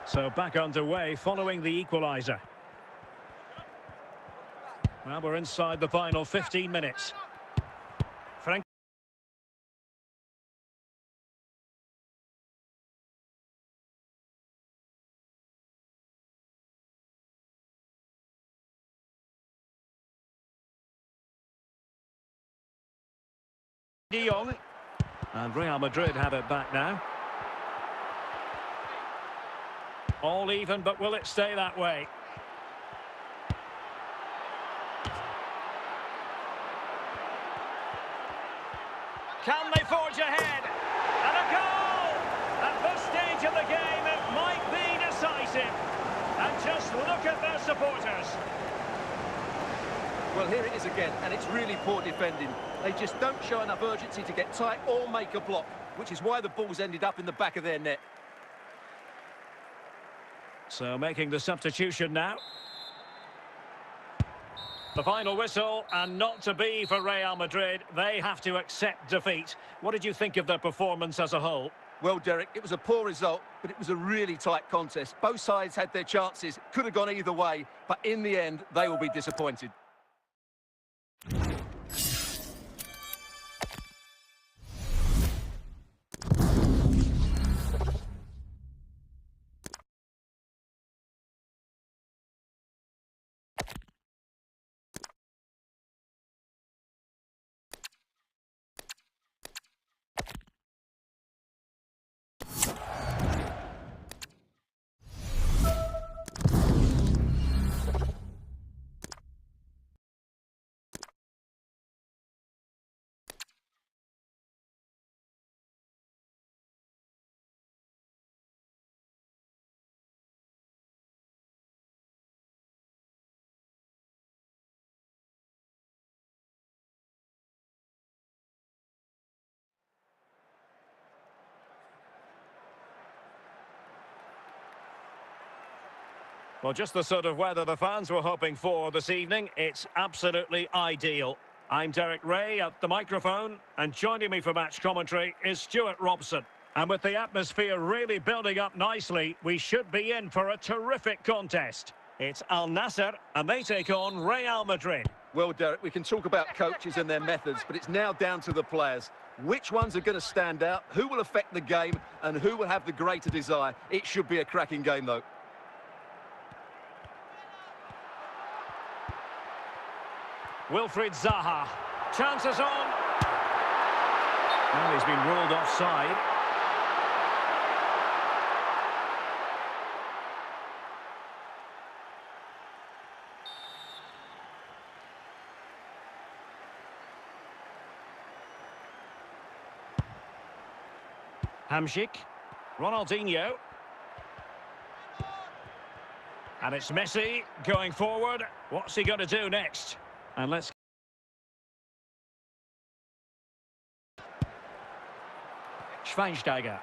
So back underway following the equaliser. Well, we're inside the final 15 minutes. Frank. De Jong. And Real Madrid have it back now. All even, but will it stay that way? Can they forge ahead? And a goal! At this stage of the game, it might be decisive. And just look at their supporters. Well, here it is again, and it's really poor defending. They just don't show enough urgency to get tight or make a block, which is why the ball's ended up in the back of their net. So making the substitution now. The final whistle, and not to be for Real Madrid. They have to accept defeat. What did you think of their performance as a whole? Well, Derek, it was a poor result, but it was a really tight contest. Both sides had their chances, could have gone either way, but in the end, they will be disappointed. Well, just the sort of weather the fans were hoping for this evening. It's absolutely ideal. I'm Derek Ray at the microphone, and joining me for match commentary is Stuart Robson. And with the atmosphere really building up nicely, we should be in for a terrific contest. It's Al Nassr, and they take on Real Madrid. Well, Derek, we can talk about coaches and their methods, but it's now down to the players. Which ones are going to stand out, who will affect the game, and who will have the greater desire? It should be a cracking game, though. Wilfried Zaha. Chances on. Well, he's been ruled offside. Hamšík. Ronaldinho. And it's Messi going forward. What's he going to do next? And let's... Schweinsteiger.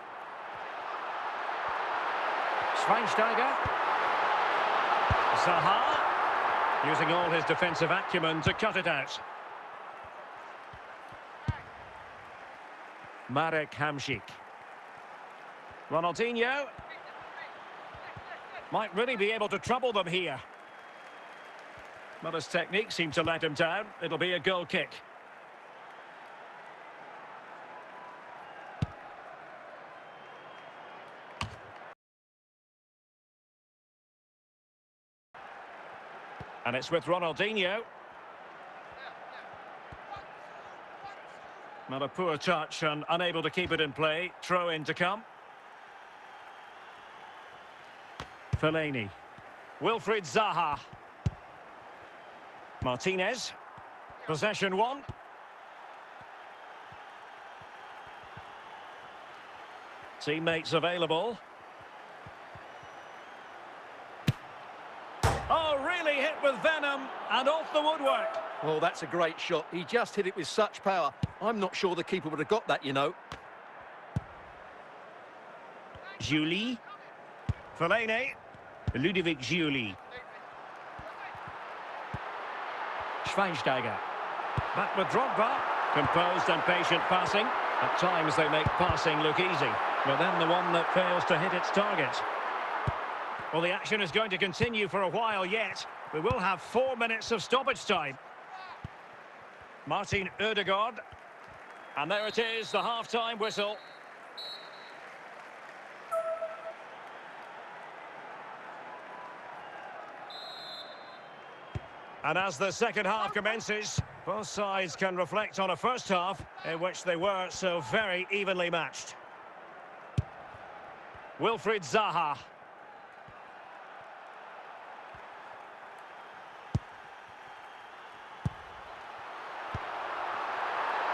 Zaha. Using all his defensive acumen to cut it out. Marek Hamšík. Ronaldinho. Might really be able to trouble them here. But his technique seemed to let him down. It'll be a goal kick. And it's with Ronaldinho. Not a poor touch and unable to keep it in play. Throw in to come. Fellaini. Wilfried Zaha. Martinez. Possession one. Teammates available. Oh, really hit with venom and off the woodwork. Well, that's a great shot. He just hit it with such power. I'm not sure the keeper would have got that, you know. Giuli. Fellaini. Ludovic Giuli. Schweinsteiger. Back with Drogba. Composed and patient passing. At times they make passing look easy, but then the one that fails to hit its target. Well, the action is going to continue for a while yet. We will have 4 minutes of stoppage time. Martin Ødegaard. And there it is, the half-time whistle. And as the second half commences, both sides can reflect on a first half in which they were so very evenly matched. Wilfried Zaha.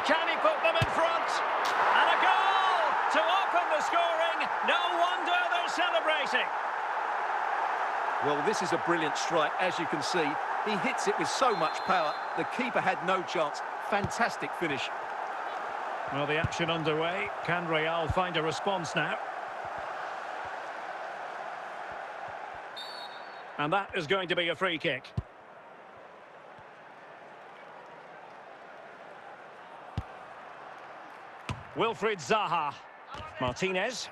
Can he put them in front? And a goal to open the scoring. No wonder they're celebrating. Well, this is a brilliant strike, as you can see. He hits it with so much power. The keeper had no chance. Fantastic finish. Well, the action underway. Can Real find a response now? And that is going to be a free kick. Wilfried Zaha. Martinez.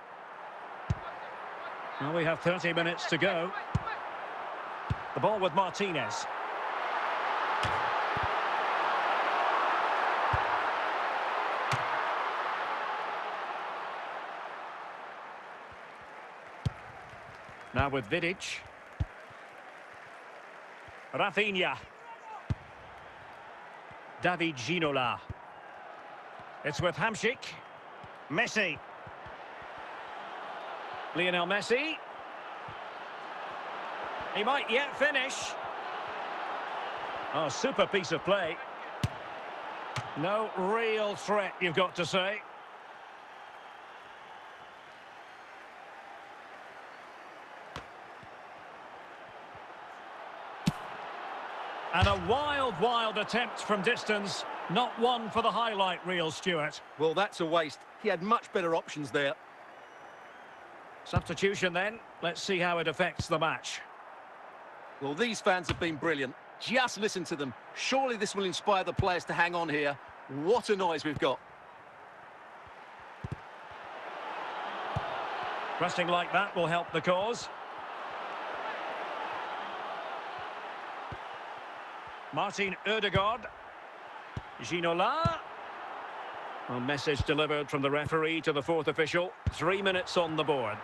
Well, we have 30 minutes to go. The ball with Martinez. Now with Vidic. Rafinha. David Ginola. It's with Hamšík. Messi. Lionel Messi. He might yet finish. Oh, super piece of play. No real threat, you've got to say. And a wild, wild attempt from distance. Not one for the highlight reel, Stuart. Well, that's a waste. He had much better options there. Substitution then. Let's see how it affects the match. Well, these fans have been brilliant. Just listen to them. Surely this will inspire the players to hang on here. What a noise we've got. Pressing like that will help the cause. Martin Ødegaard. Ginola. A message delivered from the referee to the fourth official. 3 minutes on the board.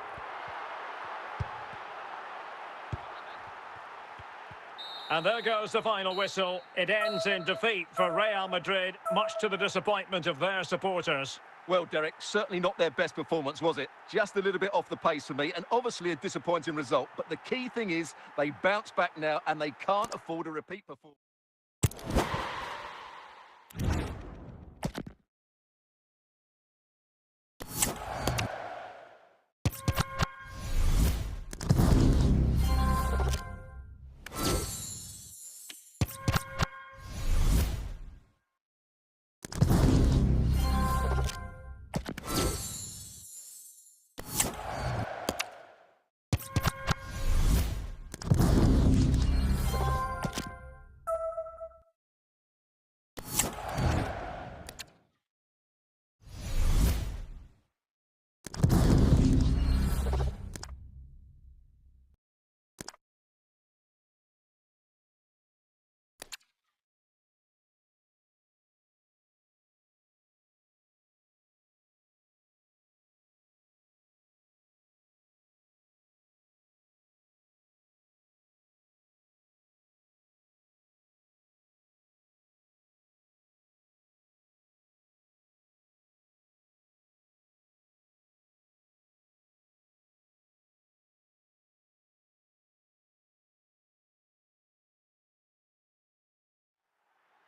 And there goes the final whistle. It ends in defeat for Real Madrid, much to the disappointment of their supporters. Well, Derek, certainly not their best performance, was it? Just a little bit off the pace for me, and obviously a disappointing result. But the key thing is they bounce back now, and they can't afford a repeat performance.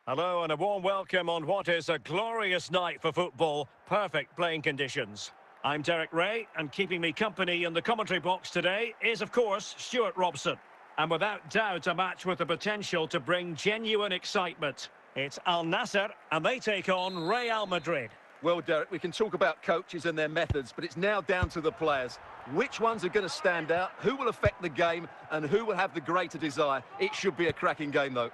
Hello and a warm welcome on what is a glorious night for football. Perfect playing conditions. I'm Derek Ray, and keeping me company in the commentary box today is, of course, Stuart Robson. And without doubt, a match with the potential to bring genuine excitement. It's Al Nassr, and they take on Real Madrid. Well, Derek, we can talk about coaches and their methods, but it's now down to the players. Which ones are going to stand out, who will affect the game, and who will have the greater desire? It should be a cracking game, though.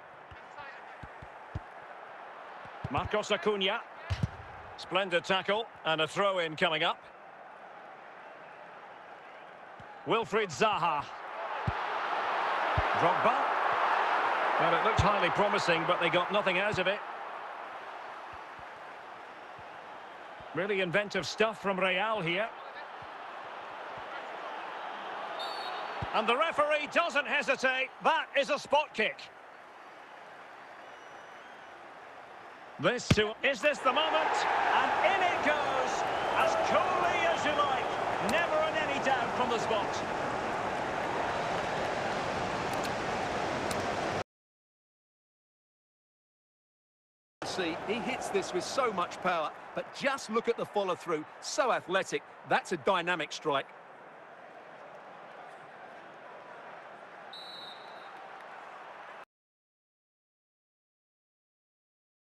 Marcos Acuna. Splendid tackle, and a throw-in coming up. Wilfried Zaha. Drogba. Well, it looked highly promising, but they got nothing out of it. Really inventive stuff from Real here. And the referee doesn't hesitate. That is a spot kick. Is this the moment? And in it goes, as coolly as you like. Never in any doubt from the spot. see, he hits this with so much power, but just look at the follow-through. So athletic. That's a dynamic strike.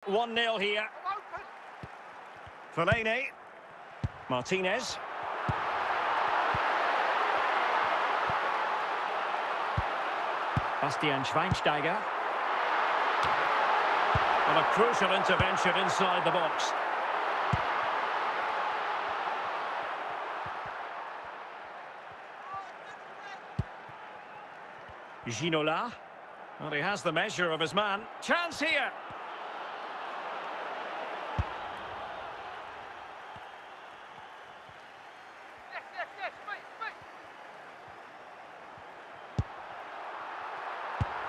One 0 here. Fellaini. Martinez. Bastian Schweinsteiger. And a crucial intervention inside the box. Ginola. Well, he has the measure of his man. Chance here.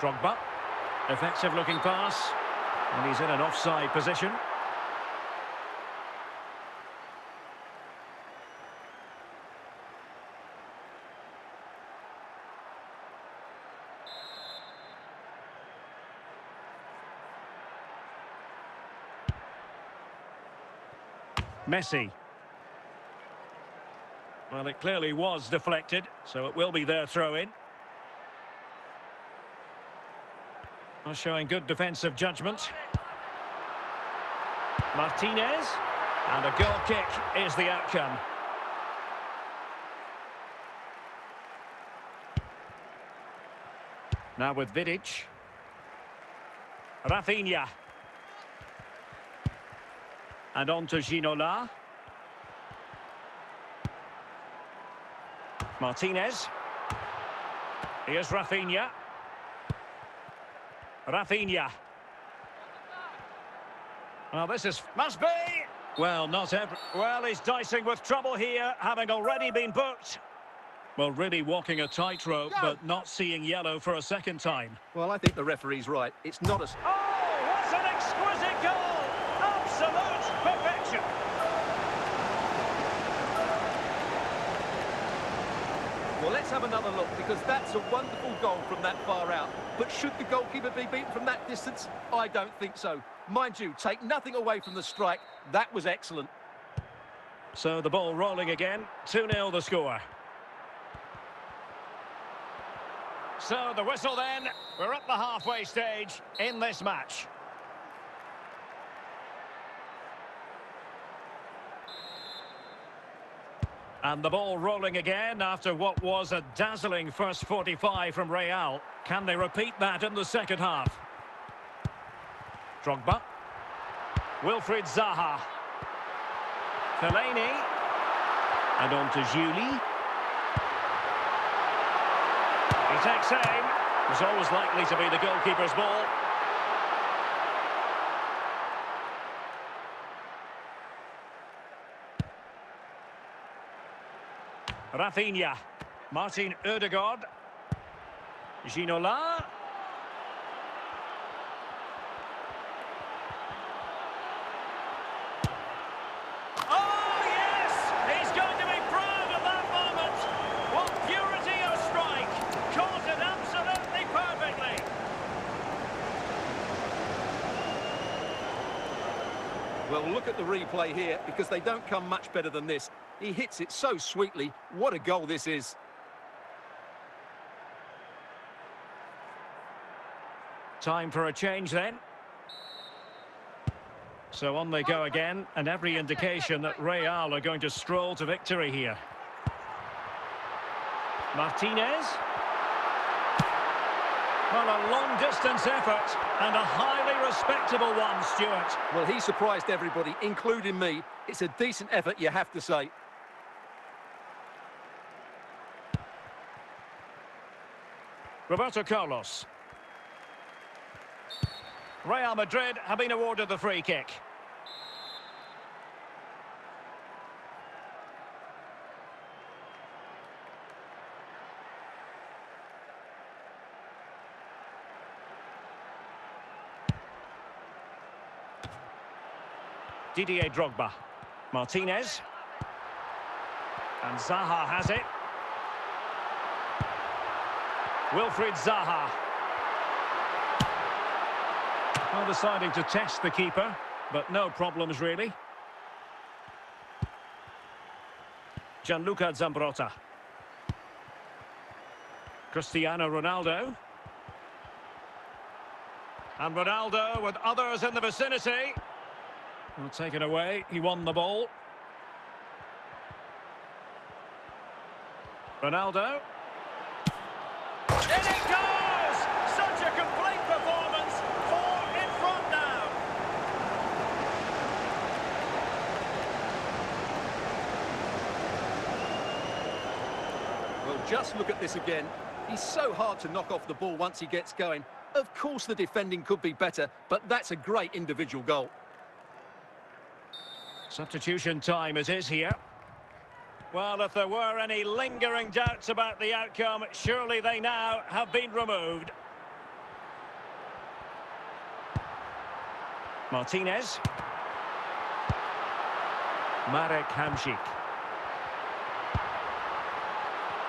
Drogba. Effective looking pass. And he's in an offside position. Messi. Well, it clearly was deflected, so it will be their throw-in. Showing good defensive judgment. Martinez. And a goal kick is the outcome. Now with Vidic. Rafinha. And on to Ginola. Martinez. Here's Rafinha. Rafinha. Well, this is... must be! Well, not every... Well, he's dicing with trouble here, having already been booked. Well, really walking a tightrope, but not seeing yellow for a second time. Well, I think the referee's right. It's not a... Oh, what an exquisite goal! Absolute perfection! Well, let's have another look, because that's a wonderful goal from that far out. But should the goalkeeper be beaten from that distance? I don't think so. Mind you, take nothing away from the strike. That was excellent. So the ball rolling again. 2-0 the score. So the whistle then. We're at the halfway stage in this match. And the ball rolling again after what was a dazzling first 45 from Real. Can they repeat that in the second half? Drogba. Wilfried Zaha. Fellaini. And on to Juli. He takes aim. It was always likely to be the goalkeeper's ball. Rafinha. Martin Ødegaard. Ginola. Oh, yes! He's going to be proud of that moment. What purity of strike. Caught it absolutely perfectly. Well, look at the replay here, because they don't come much better than this. He hits it so sweetly. What a goal this is. Time for a change then. So on they go again, and every indication that Real are going to stroll to victory here. Martinez. Well, a long-distance effort, and a highly respectable one, Stuart. Well, he surprised everybody, including me. It's a decent effort, you have to say. Roberto Carlos. Real Madrid have been awarded the free kick. Didier Drogba. Martinez. And Zaha has it. Wilfried Zaha. Well, deciding to test the keeper, but no problems really. Gianluca Zambrotta. Cristiano Ronaldo. And Ronaldo with others in the vicinity. Well, taken away, he won the ball. Ronaldo. In it goes! Such a complete performance. 4 in front now. Well, just look at this again. He's so hard to knock off the ball once he gets going. Of course the defending could be better, but that's a great individual goal. Substitution time it is here. Well, if there were any lingering doubts about the outcome, surely they now have been removed. Martinez. Marek Hamšík.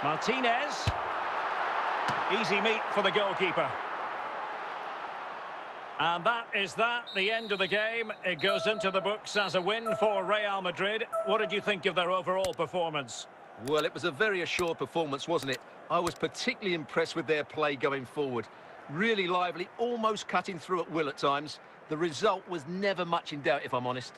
Martinez. Easy meat for the goalkeeper. And that is the end of the game. It goes into the books as a win for Real Madrid. What did you think of their overall performance? Well, it was a very assured performance, wasn't it? I was particularly impressed with their play going forward. Really lively, almost cutting through at will at times. The result was never much in doubt, if I'm honest.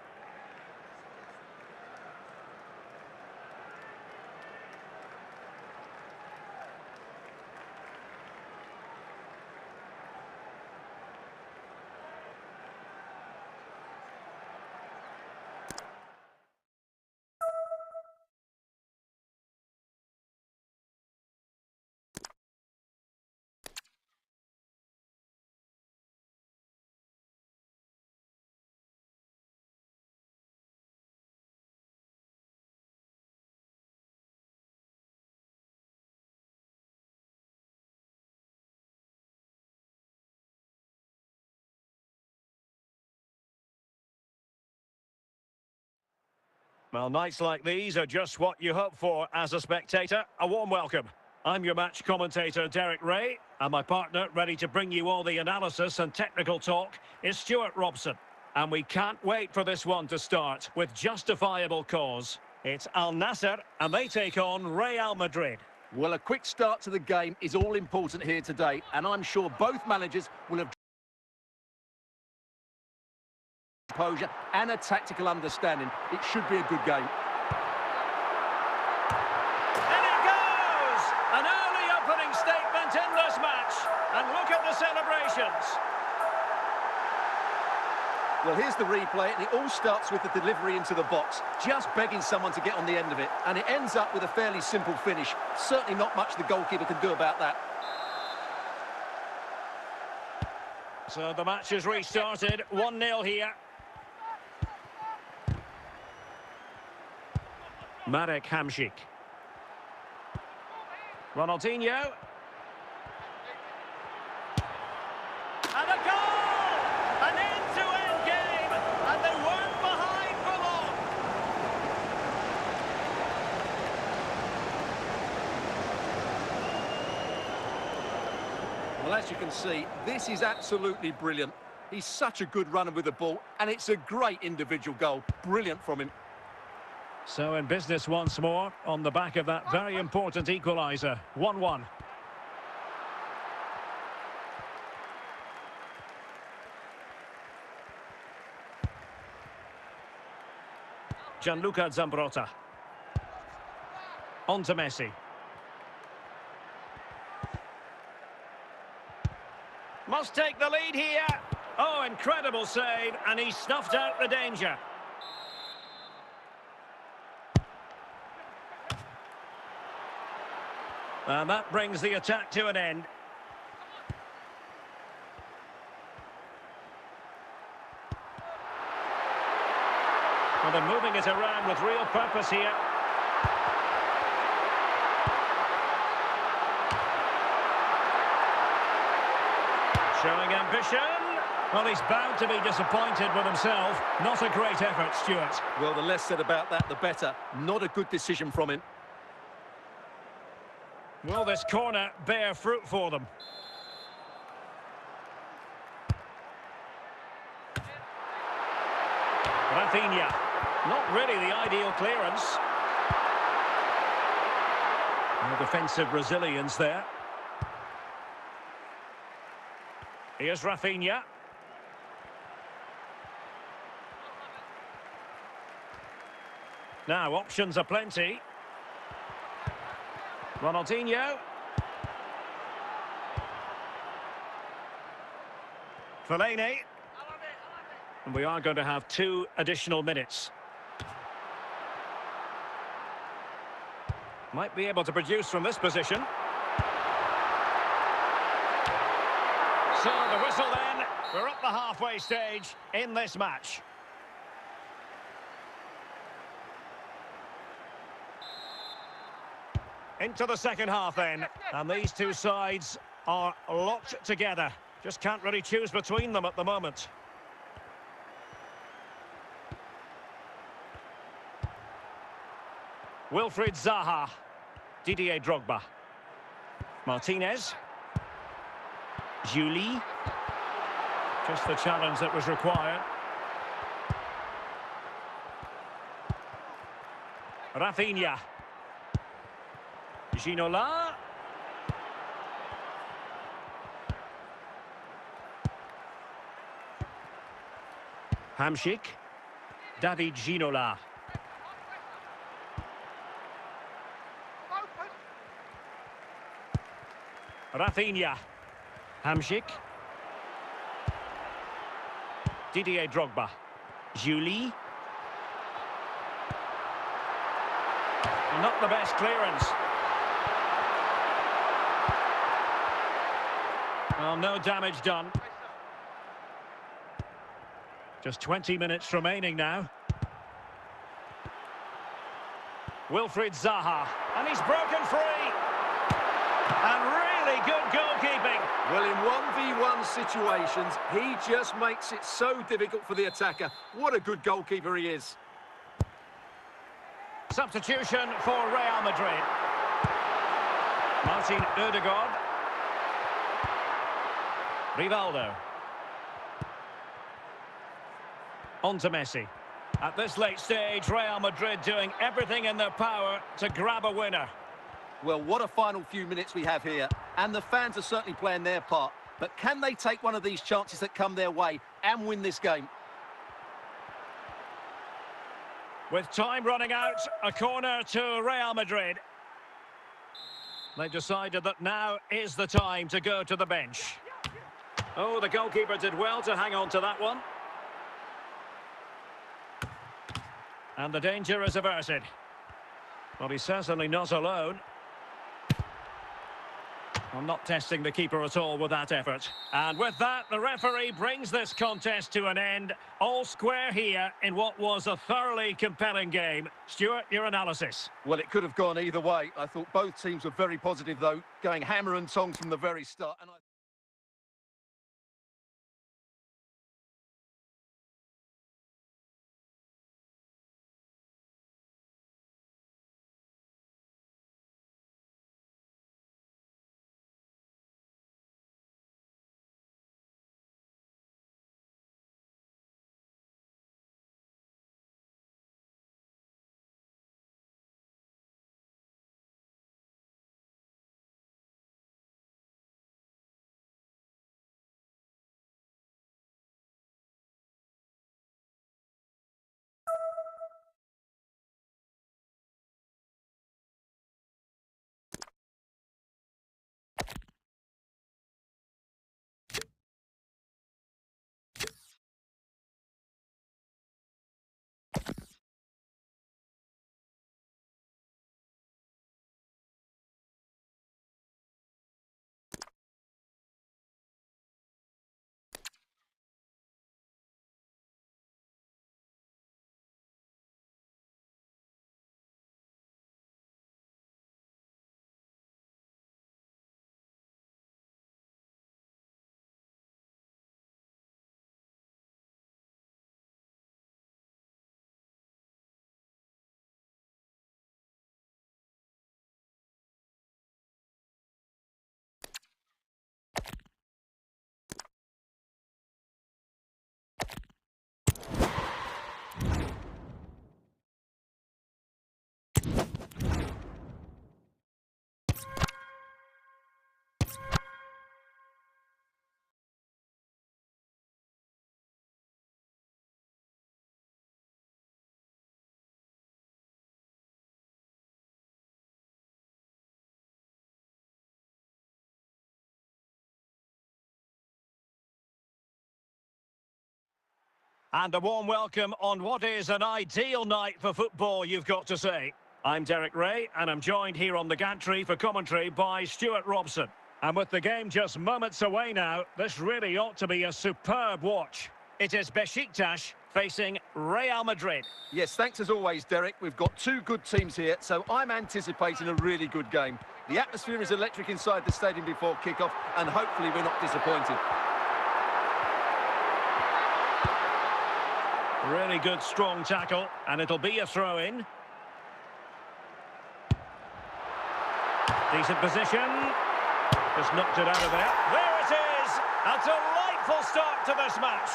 Well, nights like these are just what you hope for as a spectator. A warm welcome. I'm your match commentator, Derek Ray, and my partner, ready to bring you all the analysis and technical talk, is Stuart Robson. And we can't wait for this one to start with justifiable cause. It's Al Nassr, and they take on Real Madrid. Well, a quick start to the game is all important here today, and I'm sure both managers will have composure and a tactical understanding. It should be a good game. And it goes! An early opening statement in this match. And look at the celebrations. Well, here's the replay, and it all starts with the delivery into the box, just begging someone to get on the end of it. And it ends up with a fairly simple finish. Certainly not much the goalkeeper can do about that. So the match has restarted. 1-0 here. Marek Hamšík. Ronaldinho. And a goal! An end-to-end game, and they weren't behind for long. Well, as you can see, this is absolutely brilliant. He's such a good runner with the ball, and it's a great individual goal. Brilliant from him. So in business once more, on the back of that very important equaliser. 1-1. Gianluca Zambrotta. On to Messi. Must take the lead here. Oh, incredible save, and he snuffed out the danger. And that brings the attack to an end. Well, they're moving it around with real purpose here. Showing ambition. Well, he's bound to be disappointed with himself. Not a great effort, Stuart. Well, the less said about that, the better. Not a good decision from him. Will this corner bear fruit for them? Rafinha. Not really the ideal clearance. No defensive resilience there. Here's Rafinha. Now, options are plenty. Ronaldinho. Fellaini. And we are going to have 2 additional minutes. Might be able to produce from this position. So the whistle then. We're up the halfway stage in this match. Into the second half then. And these two sides are locked together. Just can't really choose between them at the moment. Wilfried Zaha. Didier Drogba. Martinez. Julie. Just the challenge that was required. Rafinha. Ginola. Hamšík. David Ginola. Rafinha. Hamšík. Didier Drogba. Julie. Not the best clearance. Well, no damage done. Just 20 minutes remaining now. Wilfried Zaha. And he's broken free. And really good goalkeeping. Well, in 1v1 situations, he just makes it so difficult for the attacker. What a good goalkeeper he is. Substitution for Real Madrid. Martin Ødegaard. Rivaldo. On to Messi. At this late stage, Real Madrid doing everything in their power to grab a winner. Well, what a final few minutes we have here. And the fans are certainly playing their part. But can they take one of these chances that come their way and win this game? With time running out, a corner to Real Madrid. They've decided that now is the time to go to the bench. Oh, the goalkeeper did well to hang on to that one. And the danger is averted. Well, he's certainly not alone. I'm not testing the keeper at all with that effort. And with that, the referee brings this contest to an end. All square here in what was a thoroughly compelling game. Stuart, your analysis? Well, it could have gone either way. I thought both teams were very positive, though, going hammer and tongs from the very start. And And a warm welcome on what is an ideal night for football, you've got to say. I'm Derek Ray, and I'm joined here on the gantry for commentary by Stuart Robson. And with the game just moments away now, this really ought to be a superb watch. It is Besiktas facing Real Madrid. Yes, thanks as always, Derek. We've got two good teams here, so I'm anticipating a really good game. The atmosphere is electric inside the stadium before kick-off, and hopefully we're not disappointed. Really good, strong tackle, and it'll be a throw-in. Decent position. Just knocked it out of there. There it is! A delightful start to this match.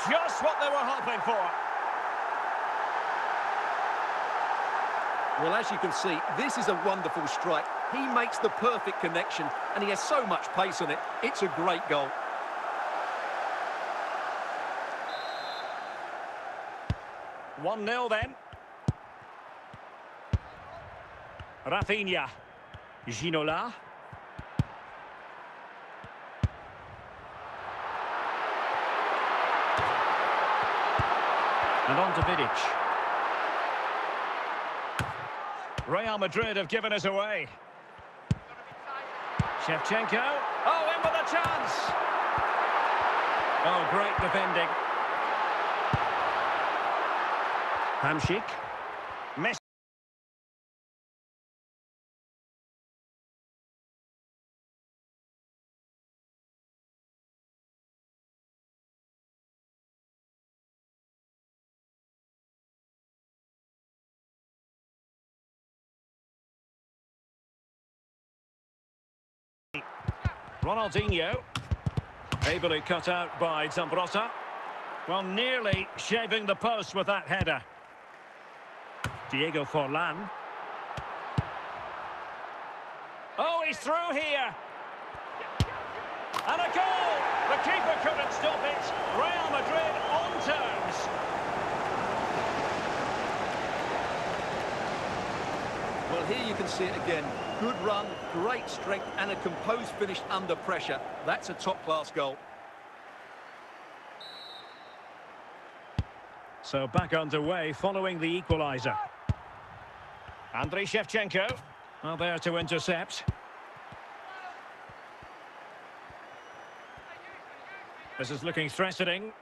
Just what they were hoping for. Well, as you can see, this is a wonderful strike. He makes the perfect connection, and he has so much pace on it. It's a great goal. One-nil then. Rafinha. Ginola. And on to Vidic. Real Madrid have given us away. Shevchenko. Oh, in with a chance. Oh, great defending. Hamšík. Messi. Ronaldinho. Ably cut out by Zambrotta. Well, nearly shaving the post with that header. Diego Forlan. Oh, he's through here. And a goal! The keeper couldn't stop it. Real Madrid on terms. Well, here you can see it again. Good run, great strength, and a composed finish under pressure. That's a top-class goal. So back underway following the equaliser. Andriy Shevchenko. Well, there to intercept. This is looking threatening.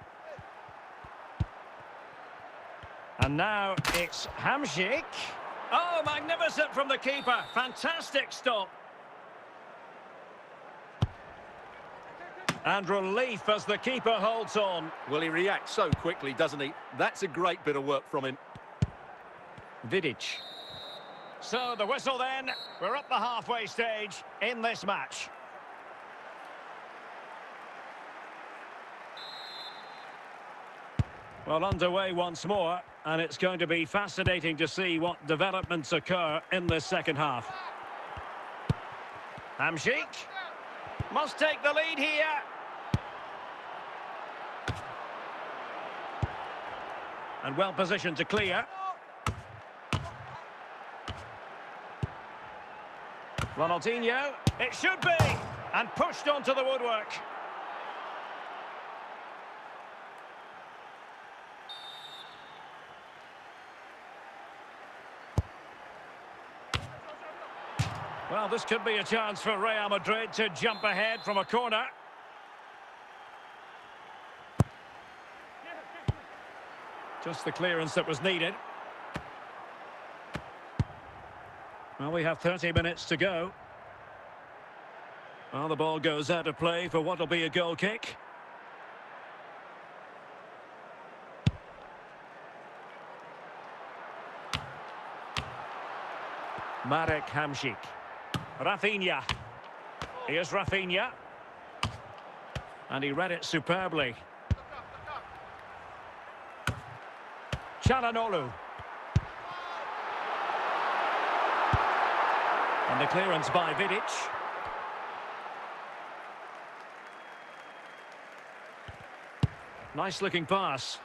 And now it's Hamšík. Oh, magnificent from the keeper. Fantastic stop. And relief as the keeper holds on. Well, he reacts so quickly, doesn't he? That's a great bit of work from him. Vidic. So the whistle then. We're at the halfway stage in this match. Well, underway once more, and it's going to be fascinating to see what developments occur in this second half. Hamšík must take the lead here. And well positioned to clear. Ronaldinho, it should be, and pushed onto the woodwork. Well, this could be a chance for Real Madrid to jump ahead from a corner. Just the clearance that was needed. Well, we have 30 minutes to go. Well, the ball goes out of play for what will be a goal kick. Marek Hamšík. Rafinha. Here's Rafinha. And he read it superbly. Çalhanoğlu. And the clearance by Vidic. Nice looking pass.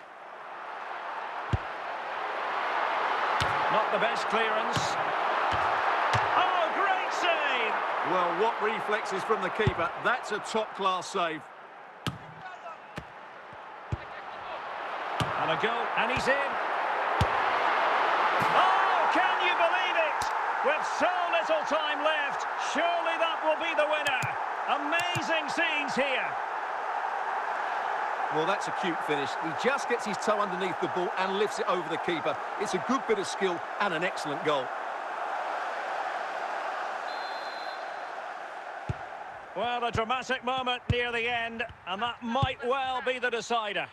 Not the best clearance. Oh, great save! Well, what reflexes from the keeper. That's a top-class save. And And a goal, and he's in. Oh, can you believe it? With so little time left, surely that will be the winner. Amazing scenes here. Well, that's a cute finish. He just gets his toe underneath the ball and lifts it over the keeper. It's a good bit of skill and an excellent goal. Well, a dramatic moment near the end, and that might well be the decider.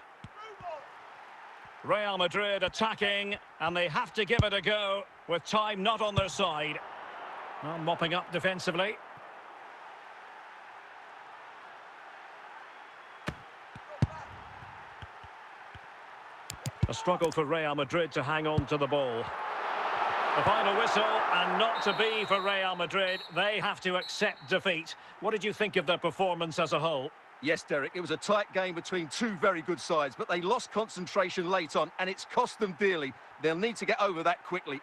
Real Madrid attacking, and they have to give it a go with time not on their side. Well, mopping up defensively. A struggle for Real Madrid to hang on to the ball. The final whistle, and not to be for Real Madrid. They have to accept defeat. What did you think of their performance as a whole? Yes, Derek, it was a tight game between two very good sides, but they lost concentration late on, and it's cost them dearly. They'll need to get over that quickly.